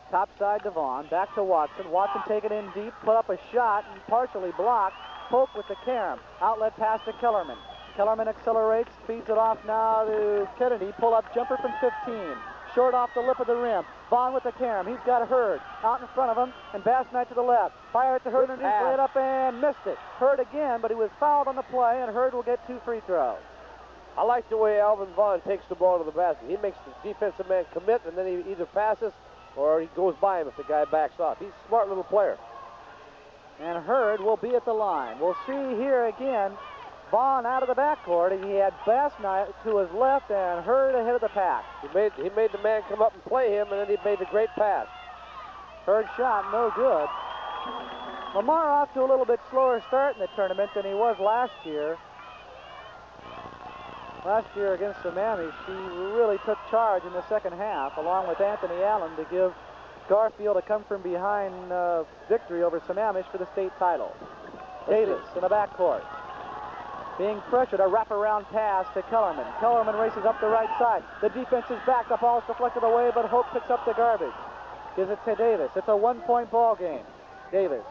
top side to Vaughn, back to Watson. Watson taken in deep, put up a shot and partially blocked. Polk with the carom. Outlet pass to Kellerman. Kellerman accelerates, feeds it off now to Kennedy. Pull-up jumper from 15. Short off the lip of the rim. Vaughn with the carom. He's got Hurd out in front of him, and Bass Knight to the left. Fire it to Hurd, and he's laid up and missed it. Hurd again, but he was fouled on the play, and Hurd will get 2 free throws. I like the way Alvin Vaughn takes the ball to the basket. He makes the defensive man commit, and then he either passes or he goes by him if the guy backs off. He's a smart little player. And Hurd will be at the line. We'll see here again, Vaughn out of the backcourt, and he had Bass Knight to his left and Hurd ahead of the pack. He made the man come up and play him, and then he made the great pass. Hurd shot, no good. Lamar off to a little bit slower start in the tournament than he was last year. Last year against Sammamish, he really took charge in the second half, along with Anthony Allen, to give Garfield a come-from-behind victory over Sammamish for the state title. Davis in the backcourt. Being pressured, a wraparound pass to Kellerman. Kellerman races up the right side. The defense is back. The ball's deflected away, but Hope picks up the garbage. Gives it to Davis. It's a one-point ball game. Davis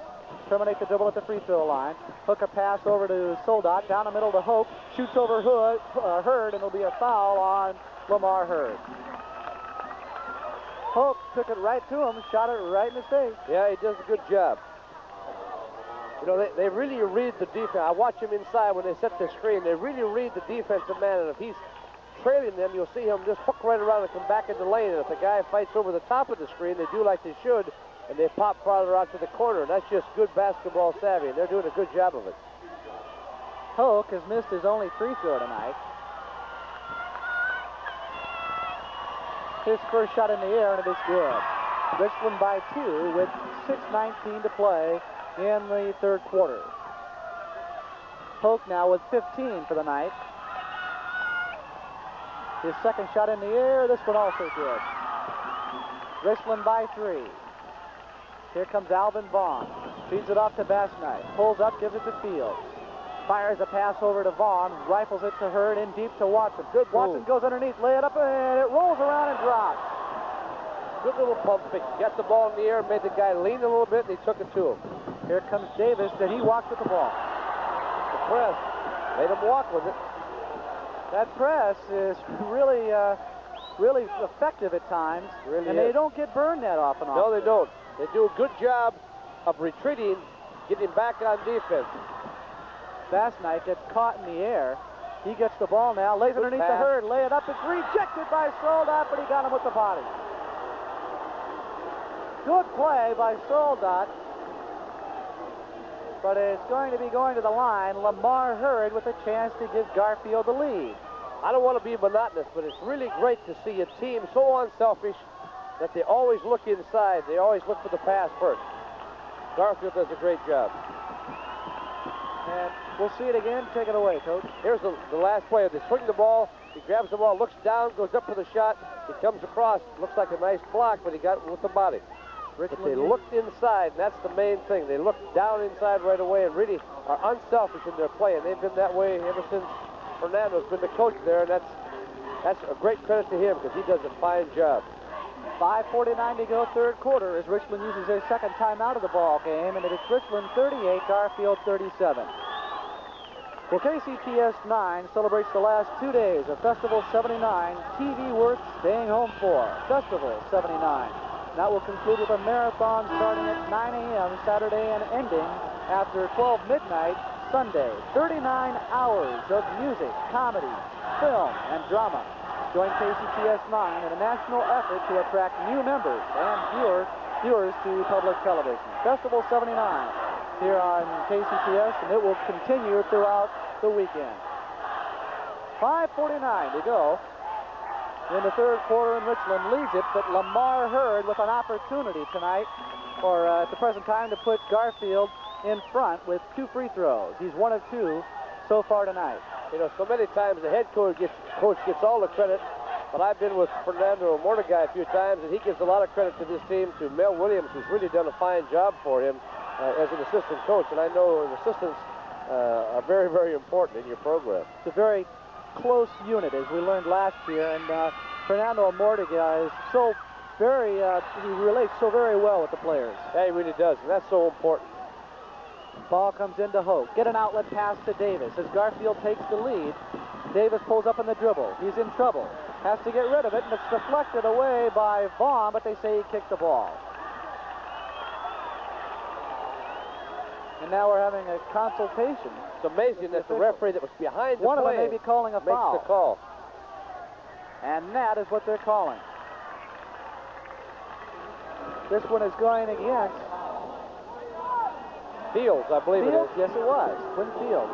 terminates the dribble at the free throw line. Hook a pass over to Soldat. Down the middle to Hope. Shoots over Hurd, and it'll be a foul on Lamar Hurd. Hope took it right to him, shot it right in his face. Yeah, he does a good job. You know, they really read the defense. I watch him inside when they set the screen. They really read the defensive man, and if he's trailing them, you'll see him just hook right around and come back in the lane. And if the guy fights over the top of the screen, they do like they should, and they pop farther out to the corner. And that's just good basketball savvy, and they're doing a good job of it. Hoke has missed his only free throw tonight. His first shot in the air, and it is good. Richland by 2 with 6:19 to play in the third quarter. Hoke now with 15 for the night. His second shot in the air, this one also good. Richland by 3. Here comes Alvin Vaughn. Feeds it off to Bass Knight. Pulls up, gives it to Fields. Fires a pass over to Vaughn. Rifles it to Hurd, in deep to Watson. Good Watson goes underneath, lay it up, and it rolls around and drops. Good little pump fake. Got the ball in the air, made the guy lean a little bit, and he took it to him. Here comes Davis, and he walks with the ball. The press made him walk with it. That press is really effective at times, Really and is. they don't get burned that often. No, they don't. They do a good job of retreating, getting back on defense. Bass Knight gets caught in the air. He gets the ball now, lays it underneath the Hurd, lay it up. It's rejected by Soldat, but he got him with the body. Good play by Soldat, but it's going to be going to the line. Lamar Hurd with a chance to give Garfield the lead. I don't want to be monotonous, but it's really great to see a team so unselfish that they always look inside. They always look for the pass first. Garfield does a great job. And we'll see it again. Take it away, Coach. Here's the last play. They swing the ball. He grabs the ball, looks down, goes up for the shot. He comes across. Looks like a nice block, but he got it with the body. But they looked inside, and that's the main thing. They looked down inside right away and really are unselfish in their play, and they've been that way ever since Fernando's been the coach there, and that's a great credit to him because he does a fine job. 5:49 to go, third quarter, as Richland uses their second time out of the ball game, and it is Richland 38, Garfield 37. Well, KCTS 9 celebrates the last 2 days of Festival 79, TV worth staying home for. Festival 79. That will conclude with a marathon starting at 9 a.m. Saturday and ending after 12 midnight Sunday. 39 hours of music, comedy, film, and drama. Join KCTS 9 in a national effort to attract new members and viewers to public television. Festival 79 here on KCTS, and it will continue throughout the weekend. 5:49 to go in the third quarter, and Richland leads it, but Lamar Hurd with an opportunity tonight, or at the present time, to put Garfield in front with 2 free throws. He's 1 of 2 so far tonight. You know, so many times the head coach gets all the credit, but I've been with Fernando Mordecai a few times, and he gives a lot of credit to this team, to Mel Williams, who's really done a fine job for him as an assistant coach, and I know assistants are very, very important in your program. It's a very close unit, as we learned last year, and Fernando Mordecai is so very, he relates so very well with the players. Yeah, he really does, and that's so important. Ball comes into Hoke. Get an outlet pass to Davis. As Garfield takes the lead, Davis pulls up in the dribble. He's in trouble. Has to get rid of it, and it's deflected away by Vaughn, but they say he kicked the ball. And now we're having a consultation. It's amazing that the referee that was behind the one play of them may be calling a foul. Makes the call. And that is what they're calling. This one is going against Fields, I believe Fields? it is. Yes, it was. Quinn Fields.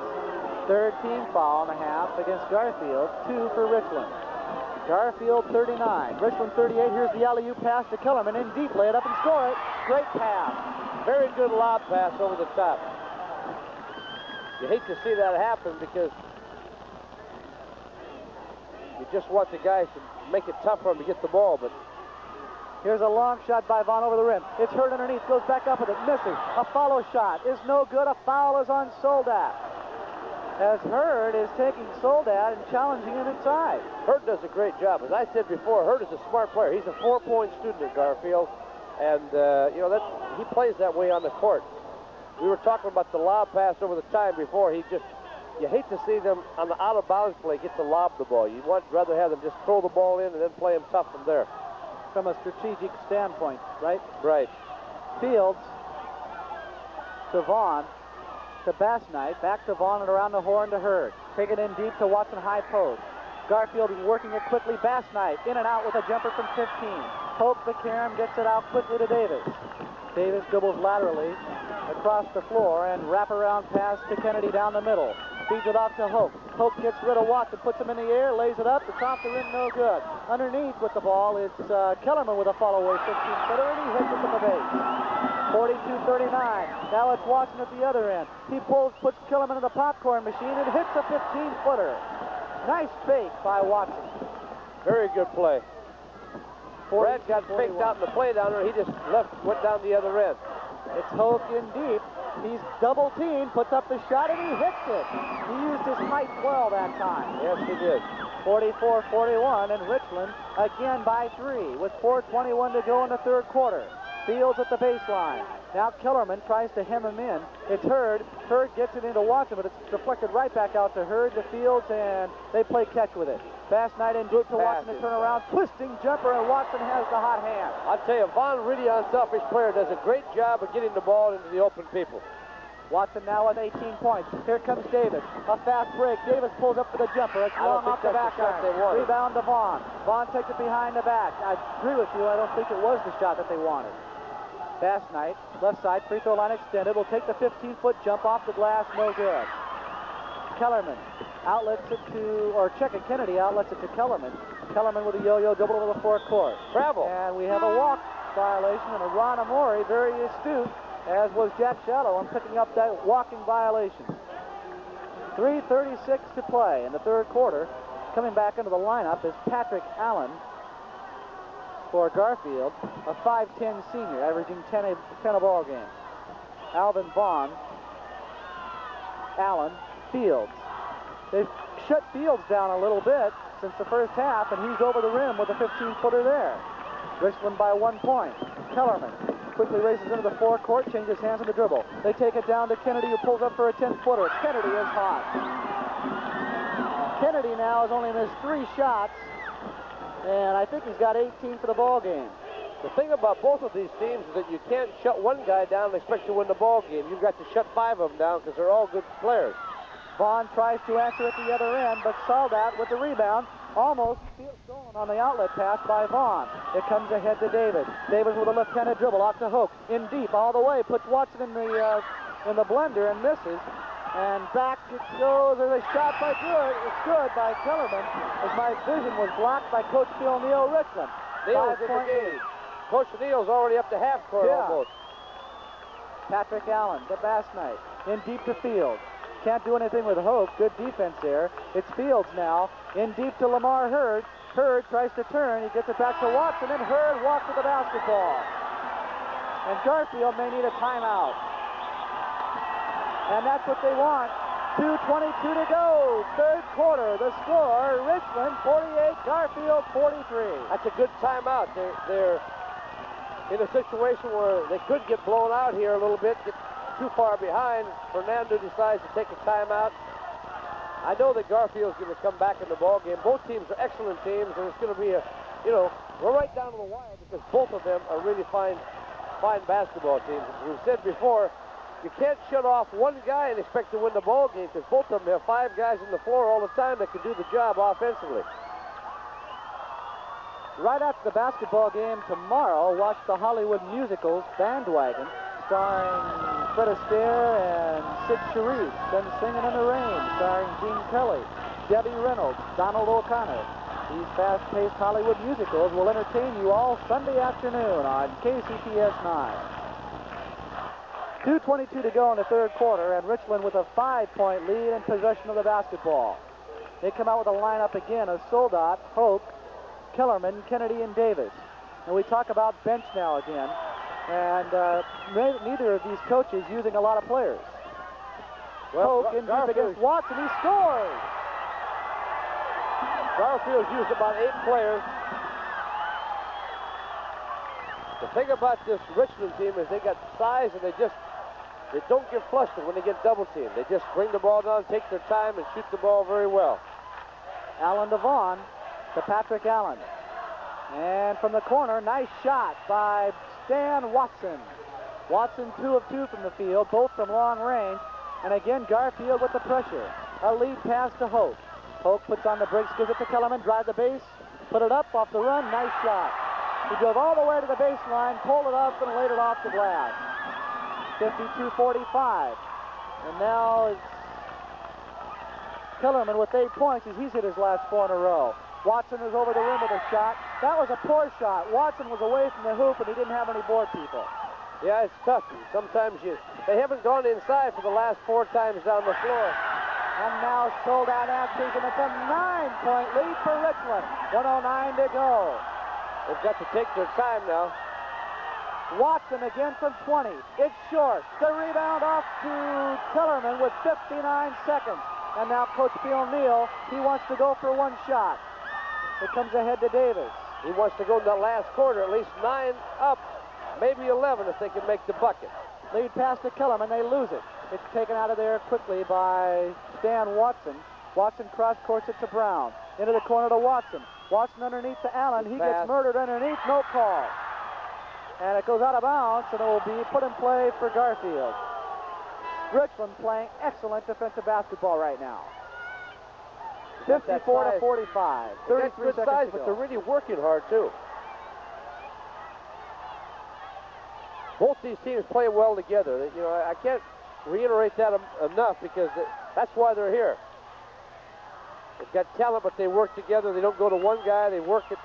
Third team foul and a half against Garfield. 2 for Richland. Garfield 39. Richland 38. Here's the alley-oop pass to Kellerman. In deep, lay it up and score it. Great pass. Very good lob pass over the top. You hate to see that happen because you just want the guys to make it tough for him to get the ball, but here's a long shot by Vaughn over the rim. It's Hurd underneath, goes back up with it, misses. A follow shot is no good. A foul is on Soldat, as Hurd is taking Soldat and challenging him inside. Hurd does a great job. As I said before, Hurd is a smart player. He's a 4-point student at Garfield, and you know, he plays that way on the court. We were talking about the lob pass over the time before. You hate to see them on the out-of-bounds play get to lob the ball. You'd rather have them just throw the ball in and then play them tough from there. From a strategic standpoint, right? Right. Fields to Vaughn to Bassnight, back to Vaughn and around the horn to Hurd. Take it in deep to Watson high post. Garfield working it quickly. Bassnight in and out with a jumper from 15. Hope the carom gets it out quickly to Davis. Davis dribbles laterally across the floor and wraparound pass to Kennedy down the middle. Feeds it off to Hope. Hope gets rid of Watson, puts him in the air, lays it up. It's off the rim, no good. Underneath with the ball, it's Kellerman with a follow-away 15-footer, and he hits it from the base. 42-39. Now it's Watson at the other end. He puts Kellerman in the popcorn machine and hits a 15-footer. Nice fake by Watson. Very good play. Brad got 41. faked out in the play down there. He just went down the other end. It's Hoke in deep. He's double teamed, puts up the shot, and he hits it. He used his height well that time. Yes, he did. 44-41, and Richland again by 3 with 4:21 to go in the third quarter. Fields at the baseline. Now Kellerman tries to hem him in. It's Hurd. Hurd gets it into Watson, but it's deflected right back out to Hurd, to Fields, and they play catch with it. Bassnight in deep to Watson to turn around. Twisting jumper, and Watson has the hot hand. I'll tell you, Vaughn, really unselfish player, does a great job of getting the ball into the open people. Watson now with 18 points. Here comes Davis. A fast break. Davis pulls up for the jumper. It's long off the back iron. Rebound to Vaughn. Vaughn takes it behind the back. I agree with you. I don't think it was the shot that they wanted. Bassnight, left side, free throw line extended. Will take the 15-foot jump off the glass. No good. Kellerman outlets it to, or Checa Kennedy outlets it to Kellerman. Kellerman with a yo-yo dribble over the forecourt. Travel. And we have a walk violation, and a Ron Amori, very astute, as was Jack Shallow, on picking up that walking violation. 3:36 to play in the third quarter. Coming back into the lineup is Patrick Allen for Garfield, a 5'10 senior, averaging 10 a ball game. Alvin Vaughn, Allen, Fields. They've shut Fields down a little bit since the first half, and he's over the rim with a 15-footer there. Richland by 1 point. Kellerman quickly races into the forecourt, changes hands in the dribble. They take it down to Kennedy, who pulls up for a 10-footer. Kennedy is hot. Kennedy now has only missed 3 shots, and I think he's got 18 for the ball game. The thing about both of these teams is that you can't shut one guy down and expect to win the ball game. You've got to shut 5 of them down because they're all good players. Vaughn tries to answer at the other end, but Soldat with the rebound. Almost stolen on the outlet pass by Vaughn. It comes ahead to Davis. Davis with a left-handed dribble off to Hoke. In deep, all the way, puts Watson in the blender and misses. And back it goes. There's a shot by Good. It's good by Kellerman, as my vision was blocked by Coach Phil Neal Richland. Neal's in the game. Coach Neal's already up to half court almost. Patrick Allen, the Bass Knight, in deep to Fields. Can't do anything with Hope. Good defense there. It's Fields now, in deep to Lamar Hurd. Hurd tries to turn. He gets it back to Watson, and Hurd walks with the basketball. And Garfield may need a timeout. And that's what they want. 2:22 to go. Third quarter. The score, Richland 48, Garfield 43. That's a good timeout. They're in a situation where they could get blown out here a little bit, get too far behind. Fernando decides to take a timeout. I know that Garfield's going to come back in the ball game. Both teams are excellent teams, and it's going to be we're right down to the wire because both of them are really fine basketball teams. As we've said before, you can't shut off one guy and expect to win the ball game because both of them have 5 guys on the floor all the time that can do the job offensively. Right after the basketball game tomorrow, watch the Hollywood musicals Bandwagon, starring Fred Astaire and Sid Charisse, then Singing in the Rain, starring Gene Kelly, Debbie Reynolds, Donald O'Connor. These fast-paced Hollywood musicals will entertain you all Sunday afternoon on KCTS 9. 2:22 to go in the third quarter, and Richland with a 5-point lead and possession of the basketball. They come out with a lineup again of Soldat, Hope, Kellerman, Kennedy, and Davis. And we talk about bench now again, and neither of these coaches using a lot of players. Well, Hope in deep against Watson, he scores! Garfield's used about 8 players. The thing about this Richland team is they got size, and they don't get flustered when they get double teamed. They just bring the ball down, take their time, and shoot the ball very well. Allen Devon to Patrick Allen. And from the corner, nice shot by Stan Watson. Watson 2 of 2 from the field, both from long range. And again, Garfield with the pressure. A lead pass to Hope. Hope puts on the brakes, gives it to Kellerman, drive the base, put it up off the run, nice shot. He drove all the way to the baseline, pulled it up, and laid it off the glass. 52-45. And now it's Kellerman with 8 points as he's hit his last 4 in a row. Watson is over the rim with a shot. That was a poor shot. Watson was away from the hoop, and he didn't have any board people. Yeah, it's tough. Sometimes they haven't gone inside for the last 4 times down the floor. And now Soldat answers, and it's a 9-point lead for Richland. 1:09 to go. They've got to take their time now. Watson again from 20. It's short. The rebound off to Kellerman with 59 seconds. And now Coach Phil Neal, he wants to go for one shot. It comes ahead to Davis. He wants to go to the last quarter, at least 9 up, maybe 11 if they can make the bucket. Lead pass to Kellerman, they lose it. It's taken out of there quickly by Stan Watson. Watson cross-courts it to Brown. Into the corner to Watson. Watson underneath to Allen. He gets murdered underneath, no call. And it goes out of bounds, and it will be put in play for Garfield. Richland playing excellent defensive basketball right now. 54-45. 33 good seconds size, to but go. they're really working hard, too. Both these teams play well together. You know, I can't reiterate that enough because that's why they're here. They've got talent, but they work together. They don't go to one guy. They work it.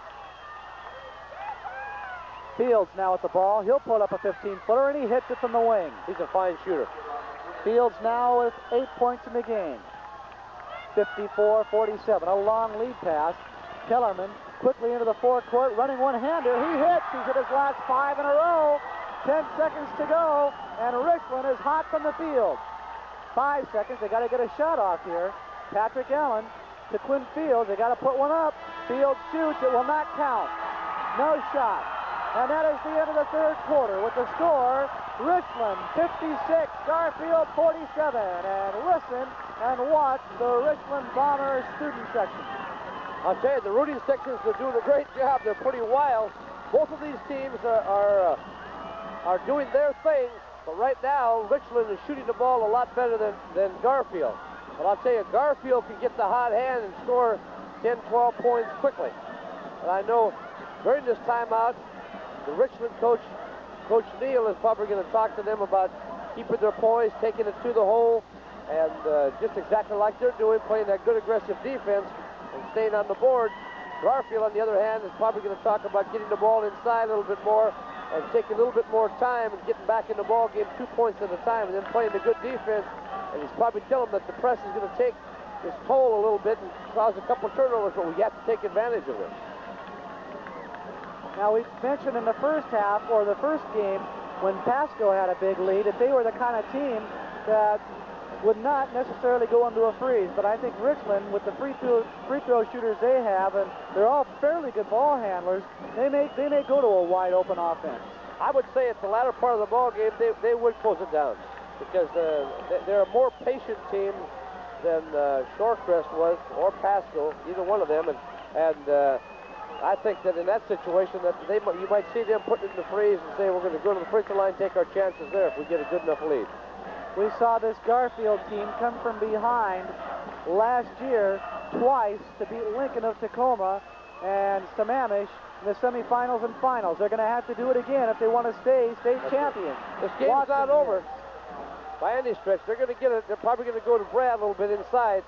Fields now at the ball. He'll put up a 15-footer, and he hits it from the wing. He's a fine shooter. Fields now with 8 points in the game. 54-47. A long lead pass. Kellerman quickly into the forecourt, running one-hander. He hits. He's hit his last 5 in a row. 10 seconds to go, and Richland is hot from the field. 5 seconds. They got to get a shot off here. Patrick Allen to Quinn Fields. They got to put one up. Fields shoots. It will not count. No shot. And that is the end of the third quarter with the score, Richland 56, Garfield 47. And listen and watch the Richland Bombers student section. I'll tell you, the rooting sections are doing a great job. They're pretty wild. Both of these teams are doing their thing, but right now, Richland is shooting the ball a lot better than Garfield. But I'll tell you, Garfield can get the hot hand and score 10, 12 points quickly. And I know during this timeout, the Richland coach, Coach Neal, is probably going to talk to them about keeping their poise, taking it to the hole, and just exactly like they're doing, playing that good aggressive defense and staying on the board. Garfield, on the other hand, is probably going to talk about getting the ball inside a little bit more and taking a little bit more time and getting back in the ball game 2 points at a time and then playing the good defense. And he's probably telling them that the press is going to take his toll a little bit and cause a couple turnovers, but we have to take advantage of it. Now, we mentioned in the first half, or the first game, when Pasco had a big lead, that they were the kind of team that would not necessarily go into a freeze. But I think Richland, with the free throw shooters they have, and they're all fairly good ball handlers, they may go to a wide open offense. I would say at the latter part of the ball game, they would close it down because they're a more patient team than Shorecrest was, or Pasco, either one of them, and I think that in that situation that you might see them putting it in the freeze and say we're going to go to the free throw line, take our chances there if we get a good enough lead. We saw this Garfield team come from behind last year twice to beat Lincoln of Tacoma and Sammamish in the semifinals and finals. They're going to have to do it again if they want to stay state champions. This game's not over by any stretch. They're going to get it. They're probably going to go to Brad a little bit inside.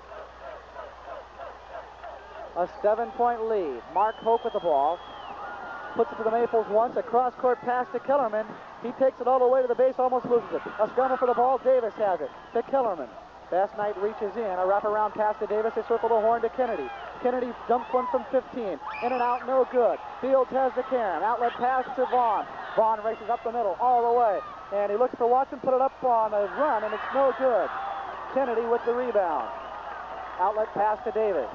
A 7-point lead. Mark Hope with the ball. Puts it to the Maples once. A cross-court pass to Kellerman. He takes it all the way to the base, almost loses it. A scramble for the ball. Davis has it to Kellerman. Bass Knight reaches in. A wraparound pass to Davis. They circle the horn to Kennedy. Kennedy dumps one from 15. In and out, no good. Fields has the Karen. Outlet pass to Vaughn. Vaughn races up the middle all the way. And he looks for Watson, put it up on a run, and it's no good. Kennedy with the rebound. Outlet pass to Davis.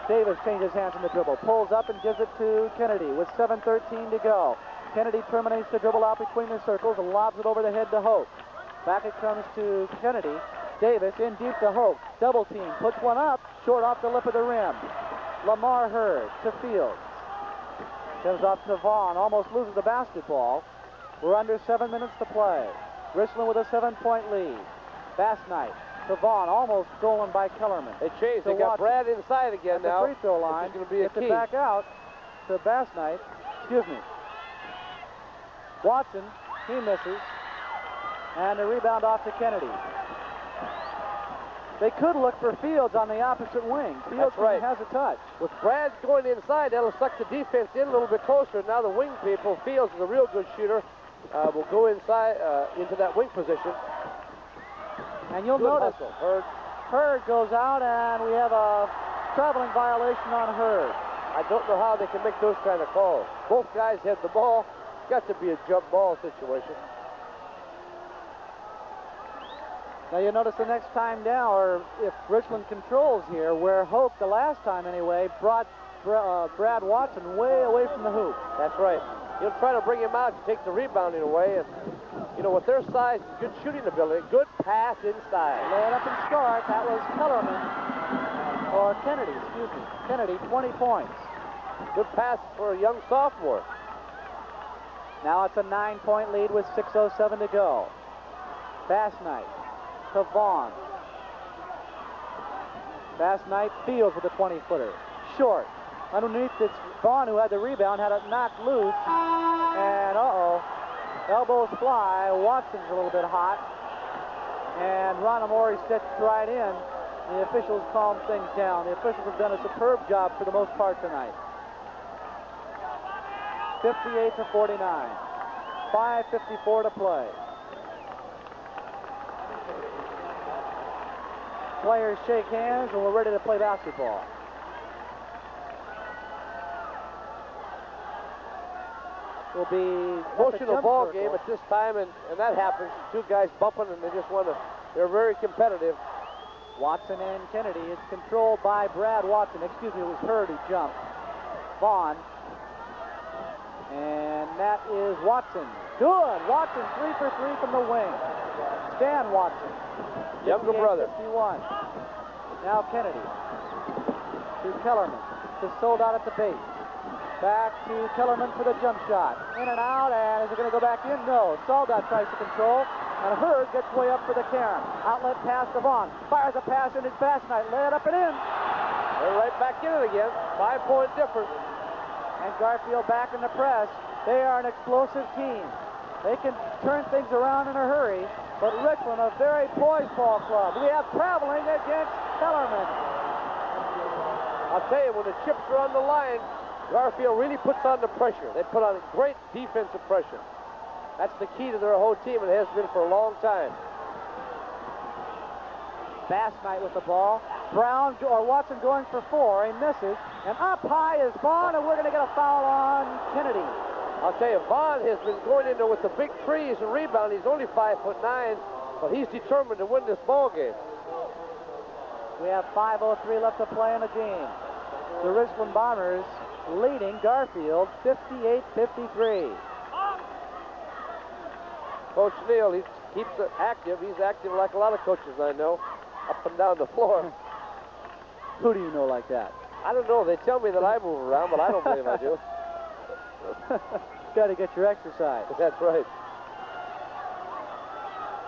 Davis changes hands in the dribble, pulls up and gives it to Kennedy with 7:13 to go. Kennedy terminates the dribble out between the circles and lobs it over the head to Hope. Back it comes to Kennedy. Davis in deep to Hope. Double team, puts one up, short off the lip of the rim. Lamar Hurd to Fields. Comes up to Vaughn, almost loses the basketball. We're under 7 minutes to play. Richland with a 7-point lead. Bass Knight to Vaughn, almost stolen by Kellerman. They changed. They got Brad inside again now. The free throw line. Going to be a key. It back out to Bass Knight. Excuse me. Watson, he misses. And the rebound off to Kennedy. They could look for Fields on the opposite wing. Fields has a touch. With Brad going inside, that'll suck the defense in a little bit closer. Now the wing people, Fields is a real good shooter, will go inside into that wing position. And you'll notice Hurd goes out, and we have a traveling violation on Hurd. I don't know how they can make those kind of calls. Both guys had the ball. Got to be a jump ball situation. Now you notice the next time down, or if Richland controls here, where Hope, the last time anyway, brought Brad Watson way away from the hoop. That's right. He'll try to bring him out to take the rebounding away. And, you know, with their size, good shooting ability, good pass inside. Lay it up and start. That was Kellerman, or Kennedy, excuse me. Kennedy, 20 points. Good pass for a young sophomore. Now it's a 9-point lead with 6:07 to go. Bass Knight to Vaughn. Bass Knight Fields with a 20-footer. Short. Underneath, it's Vaughn who had the rebound, had it knocked loose. And elbows fly. Watson's a little bit hot. And Ron Amore steps right in. The officials calm things down. The officials have done a superb job for the most part tonight. 58-49. 5:54 to play. Players shake hands and we're ready to play basketball. Will be emotional ball game at this time, and that happens. Two guys bumping, and they just want to. They're very competitive. Watson and Kennedy. It's controlled by Brad Watson. Excuse me, it was Hurd who jumped. Vaughn. And that is Watson. Good. Watson 3 for 3 from the wing. Stan Watson. Younger brother. 51. Now Kennedy. To Kellerman. Just sold out at the base. Back to Kellerman for the jump shot. In and out, and is it going to go back in? No. Soldat tries to control, and Hurd gets way up for the Karen. Outlet pass to Vaughn. Fires a pass, and it's Bass Knight. Lay it up and in. They're right back in it again. 5-point difference. And Garfield back in the press. They are an explosive team. They can turn things around in a hurry. but Richland, a very poised ball club. We have traveling against Kellerman. I'll tell you, when the chips are on the line, Garfield really puts on the pressure. They put on great defensive pressure. That's the key to their whole team, and it has been for a long time. Bass Knight with the ball. Brown or Watson going for 4. He misses. And up high is Vaughn, and we're going to get a foul on Kennedy. I'll tell you, Vaughn has been going in there with the big trees and rebound. He's only 5'9", but he's determined to win this ball game. We have 5:03 left to play in the game. The Richland Bombers leading Garfield 58-53. Coach Neal, he keeps it active. He's active like a lot of coaches I know, up and down the floor. Who do you know like that? I don't know. They tell me that I move around, but I don't believe I do. Got to get your exercise. That's right.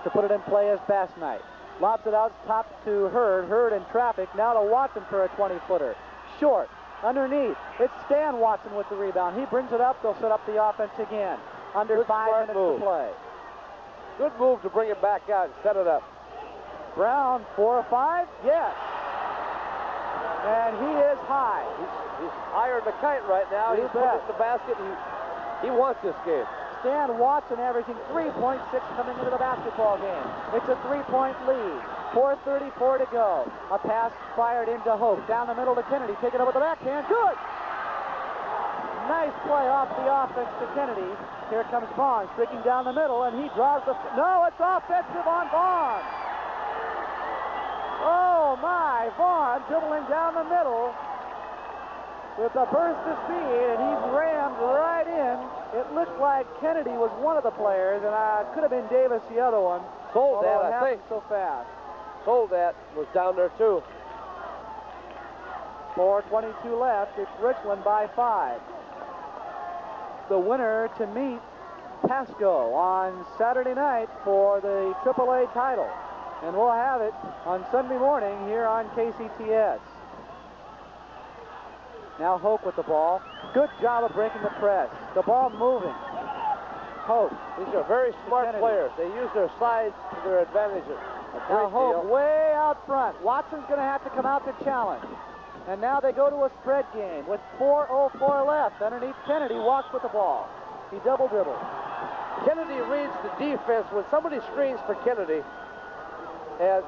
To put it in play is Bass Knight. Lobs it out top to Hurd. Hurd in traffic. Now to Watson for a 20-footer. Short. Underneath. It's Stan Watson with the rebound. He brings it up. They'll set up the offense again. Under Good 5 minutes move to play. Good move to bring it back out and set it up. Brown, 4 or 5? Yes. And he is high. He's higher than the kite right now. You He's putting bet. it in the basket. He wants this game. Stan Watson averaging 3.6 coming into the basketball game. It's a 3-point lead. 4:34 to go. A pass fired into Hope. Down the middle to Kennedy. Taking it with the backhand. Good! Nice play off the offense to Kennedy. Here comes Vaughn streaking down the middle, and he draws the... No, it's offensive on Vaughn. Oh, my. Vaughn dribbling down the middle with a burst of speed, and he's rammed right in. It looked like Kennedy was one of the players, and could have been Davis the other one. Soldat, I think. So fast. Soldat was down there, too. 4:22 left. It's Richland by 5. The winner to meet Pasco on Saturday night for the AAA title. And we'll have it on Sunday morning here on KCTS. Now Hope with the ball. Good job of breaking the press. The ball moving. Hope. These are very smart players. They use their size to their advantages. Now Hope way out front. Watson's going to have to come out to challenge. And now they go to a spread game with 4:04 left. Underneath Kennedy walks with the ball. He double dribbles. Kennedy reads the defense when somebody screens for Kennedy. And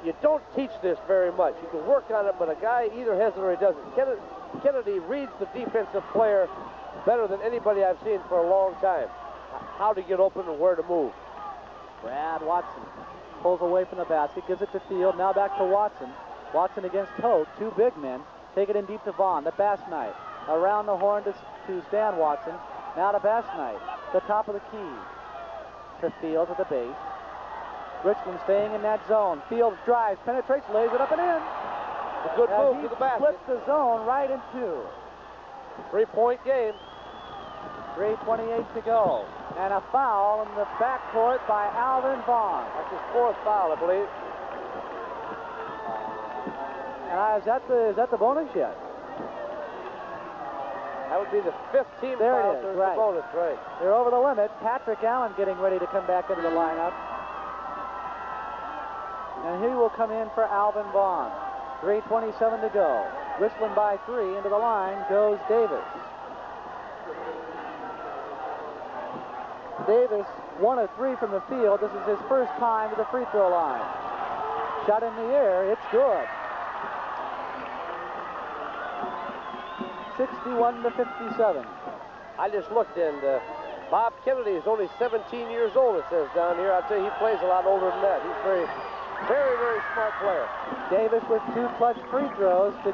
you don't teach this very much. You can work on it, but a guy either has it or he doesn't. Kennedy reads the defensive player better than anybody I've seen for a long time. How to get open and where to move. Brad Watson pulls away from the basket, gives it to Field. Now back to Watson. Watson against Hope, 2 big men. Take it in deep to Vaughn. The Bass Knight. Around the horn to Stan Watson. Now to Bass Knight. The top of the key. To Field at the base. Richland staying in that zone. Fields drives, penetrates, lays it up and in. A good move to the basket. Flips the zone right in 2. 3-point game. 3:28 to go. And a foul in the backcourt by Alvin Vaughn. That's his 4th foul, I believe. And is that the bonus yet? That would be the 5th team there foul. It is, There's right. the bonus, right. They're over the limit. Patrick Allen getting ready to come back into the lineup. And he will come in for Alvin Vaughn. 3:27 to go. Richland by 3. Into the line goes Davis. Davis, 1 of 3 from the field. This is his first time to the free throw line. Shot in the air. It's good. 61-57. I just looked, and Bob Kennedy is only 17 years old, it says down here. I'll tell you, he plays a lot older than that. He's very, very smart player. Davis with 2 clutch free throws to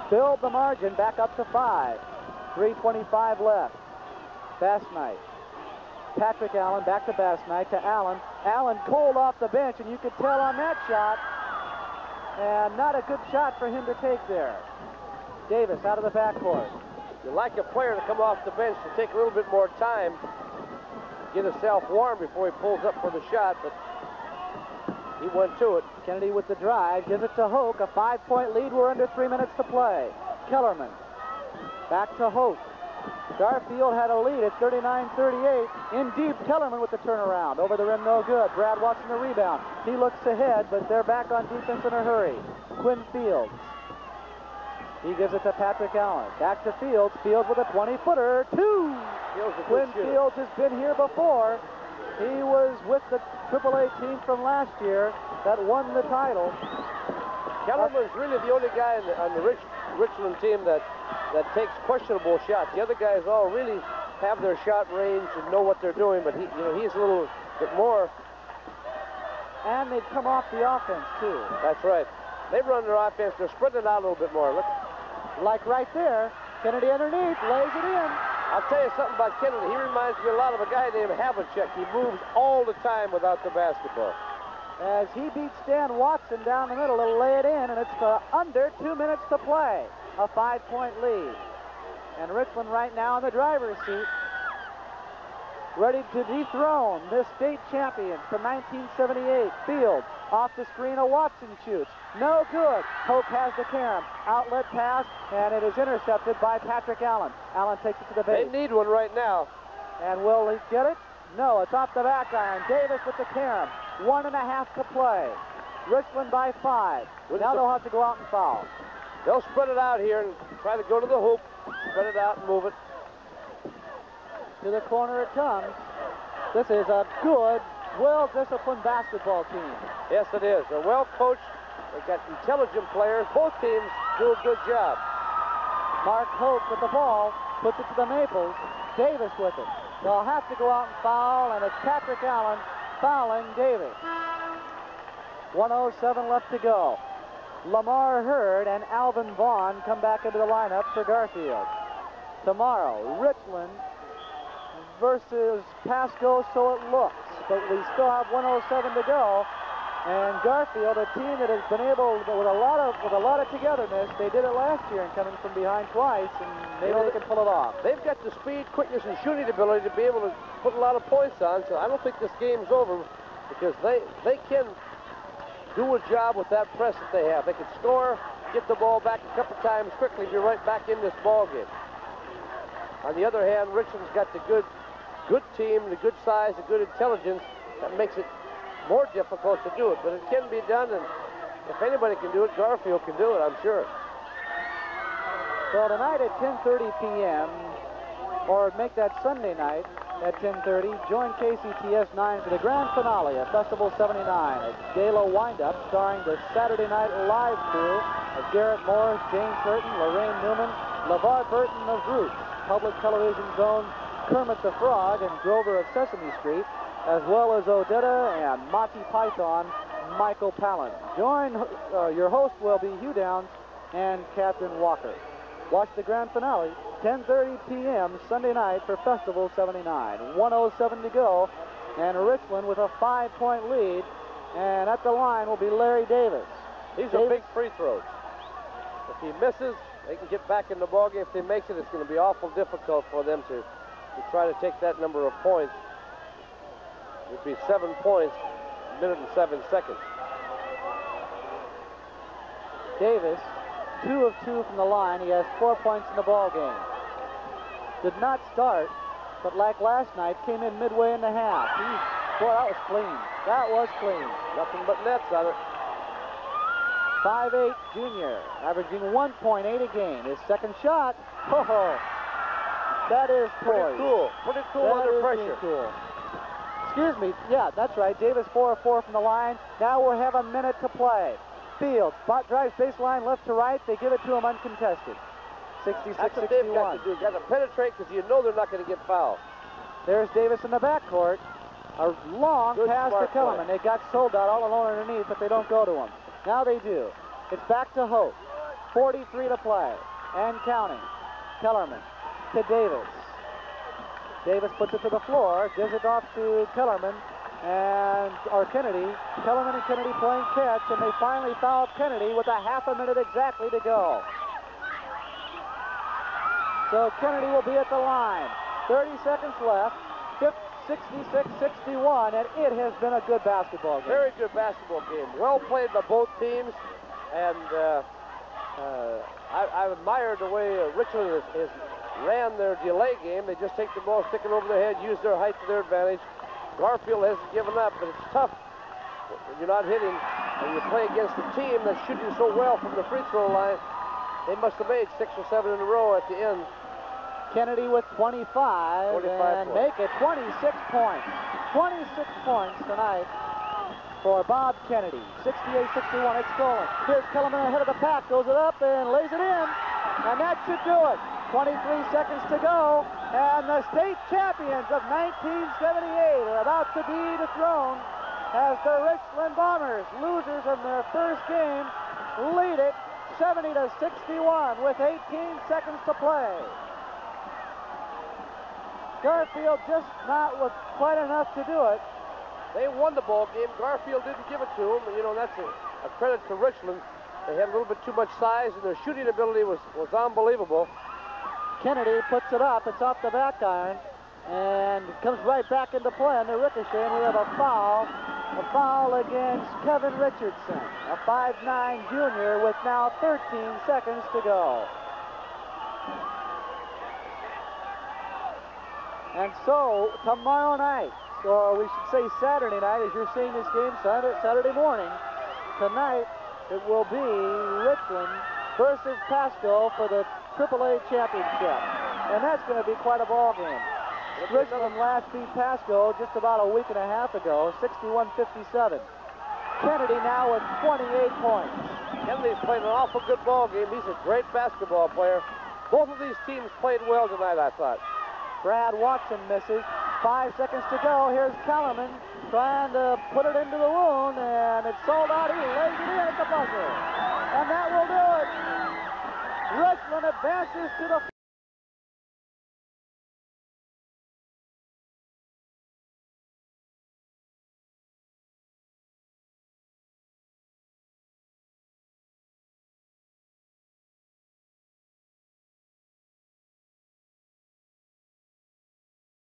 build the margin back up to 5. 3:25 left. Bass Knight. Patrick Allen back to Bass Knight to Allen. Allen cold off the bench, and you could tell on that shot. And not a good shot for him to take there. Davis out of the backcourt. You like a player to come off the bench to take a little bit more time, get himself warm before he pulls up for the shot, but he went to it. Kennedy with the drive, gives it to Hoke. A 5-point lead. We're under 3 minutes to play. Kellerman back to Hoke. Garfield had a lead at 39-38. In deep, Kellerman with the turnaround. Over the rim, no good. Brad Watson the rebound. He looks ahead, but they're back on defense in a hurry. Quinn Fields. He gives it to Patrick Allen. Back to Fields. Fields with a 20-footer. Two! Quinn Fields has been here before. He was with the AAA team from last year that won the title. Kellerman's really the only guy on the Richland team that takes questionable shots. The other guys all really have their shot range and know what they're doing, but he's a little bit more. And they've come off the offense, too. That's right. They've run their offense. They're spreading it out a little bit more. Look. Like right there. Kennedy underneath, lays it in. I'll tell you something about Kennedy. He reminds me a lot of a guy named Havlicek. He moves all the time without the basketball. As he beats Stan Watson down the middle, he'll lay it in, and it's under 2 minutes to play. A 5-point lead. And Richland right now in the driver's seat, ready to dethrone this state champion from 1978. Fields off the screen, a Watson shoots. No good. Hope has the carom. Outlet pass, and it is intercepted by Patrick Allen. Allen takes it to the base. They need one right now. And will he get it? No, it's off the back iron. Davis with the carom. 1.5 to play. Richland by 5. Now they'll have to go out and foul. They'll spread it out here and try to go to the hoop. Spread it out and move it. To the corner it comes. This is a good, well-disciplined basketball team. Yes, it is. They're well-coached. They've got intelligent players. Both teams do a good job. Mark Hope with the ball. Puts it to the Maples. Davis with it. They'll have to go out and foul, and it's Patrick Allen fouling Davis. 1:07 left to go. Lamar Hurd and Alvin Vaughn come back into the lineup for Garfield. Tomorrow, Richland versus Pasco, so it looks. But we still have 1:07 to go. And Garfield, a team that has been able, with a lot of togetherness, they did it last year and coming from behind twice, and maybe they can pull it off. They've got the speed, quickness, and shooting ability to be able to put a lot of points on, so I don't think this game's over because they can do a job with that press that they have. They can score, get the ball back a couple times quickly, be right back in this ball game. On the other hand, Richland's got the good team, the good size, the good intelligence that makes it more difficult to do it, but it can be done, and if anybody can do it, Garfield can do it, I'm sure. So tonight at 10:30 p.m., or make that Sunday night at 10:30, join KCTS 9 for the grand finale of Festival 79, a gala wind-up starring the Saturday Night Live crew of Garrett Morris, Jane Curtin, Lorraine Newman, LeVar Burton of Roots, Public Television's own Kermit the Frog, and Grover of Sesame Street, as well as Odetta and Monty Python, Michael Palin. Your host will be Hugh Downs and Captain Walker. Watch the grand finale, 10:30 p.m. Sunday night for Festival 79. 1:07 to go, and Richland with a 5-point lead, and at the line will be Larry Davis. These are big free throws. If he misses, they can get back in the ballgame. If he makes it, it's going to be awful difficult for them to try to take that number of points. It would be 7 points, a minute and 7 seconds. Davis, 2 of 2 from the line. He has 4 points in the ball game. Did not start, but like last night, came in midway in the half. Boy, that was clean. That was clean. Nothing but nets on it. 5'8" junior, averaging 1.8 a game. His second shot, that is poised. Pretty cool under pressure. Cool. Excuse me, yeah, that's right. Davis 4 of 4 from the line. Now we'll have a minute to play. Fields, spot drives baseline left to right. They give it to him uncontested. 66-61. That's what they've got to do. Got to penetrate because you know they're not going to get fouled. There's Davis in the backcourt. A long pass to Kellerman. They got sold out all alone underneath, but they don't go to him. Now they do. It's back to Hope. 43 to play and counting. Kellerman to Davis. Davis puts it to the floor, gives it off to Kellerman or Kennedy. Kellerman and Kennedy playing catch, and they finally foul Kennedy with a half a minute exactly to go. So Kennedy will be at the line. 30 seconds left. 66-61, and it has been a good basketball game. Very good basketball game. Well played by both teams, and I admire the way Richland has ran their delay game. They just take the ball, stick it over their head, use their height to their advantage. Garfield hasn't given up, but it's tough when you're not hitting and you play against a team that's shooting so well from the free throw line. They must have made 6 or 7 in a row at the end. Kennedy with 25 and points. make it 26 points. 26 points tonight for Bob Kennedy. 68-61, it's stolen. Here's Kellerman ahead of the pack, goes it up and lays it in, and that should do it. 23 seconds to go, and the state champions of 1978 are about to be dethroned as the Richland Bombers, losers in their first game, lead it 70-61 with 18 seconds to play. Garfield just not with quite enough to do it. They won the ball game. Garfield didn't give it to them. You know, that's a credit to Richland. They had a little bit too much size, and their shooting ability was unbelievable. Kennedy puts it up. It's off the back iron, and comes right back into play on the ricochet, and we have a foul. A foul against Kevin Richardson, a 5'9" junior with now 13 seconds to go. And so, tomorrow night, or we should say Saturday night, as you're seeing this game Saturday morning, tonight it will be Richland versus Pasco for the AAA championship. And that's going to be quite a ball game. Richland last beat Pasco just about a week and a half ago, 61-57. Kennedy now with 28 points. Kennedy's played an awful good ball game. He's a great basketball player. Both of these teams played well tonight, I thought. Brad Watson misses. 5 seconds to go. Here's Kellerman trying to put it into the wound, and it's sold out. He lays it in at the buzzer. And that will do it. Richland advances to the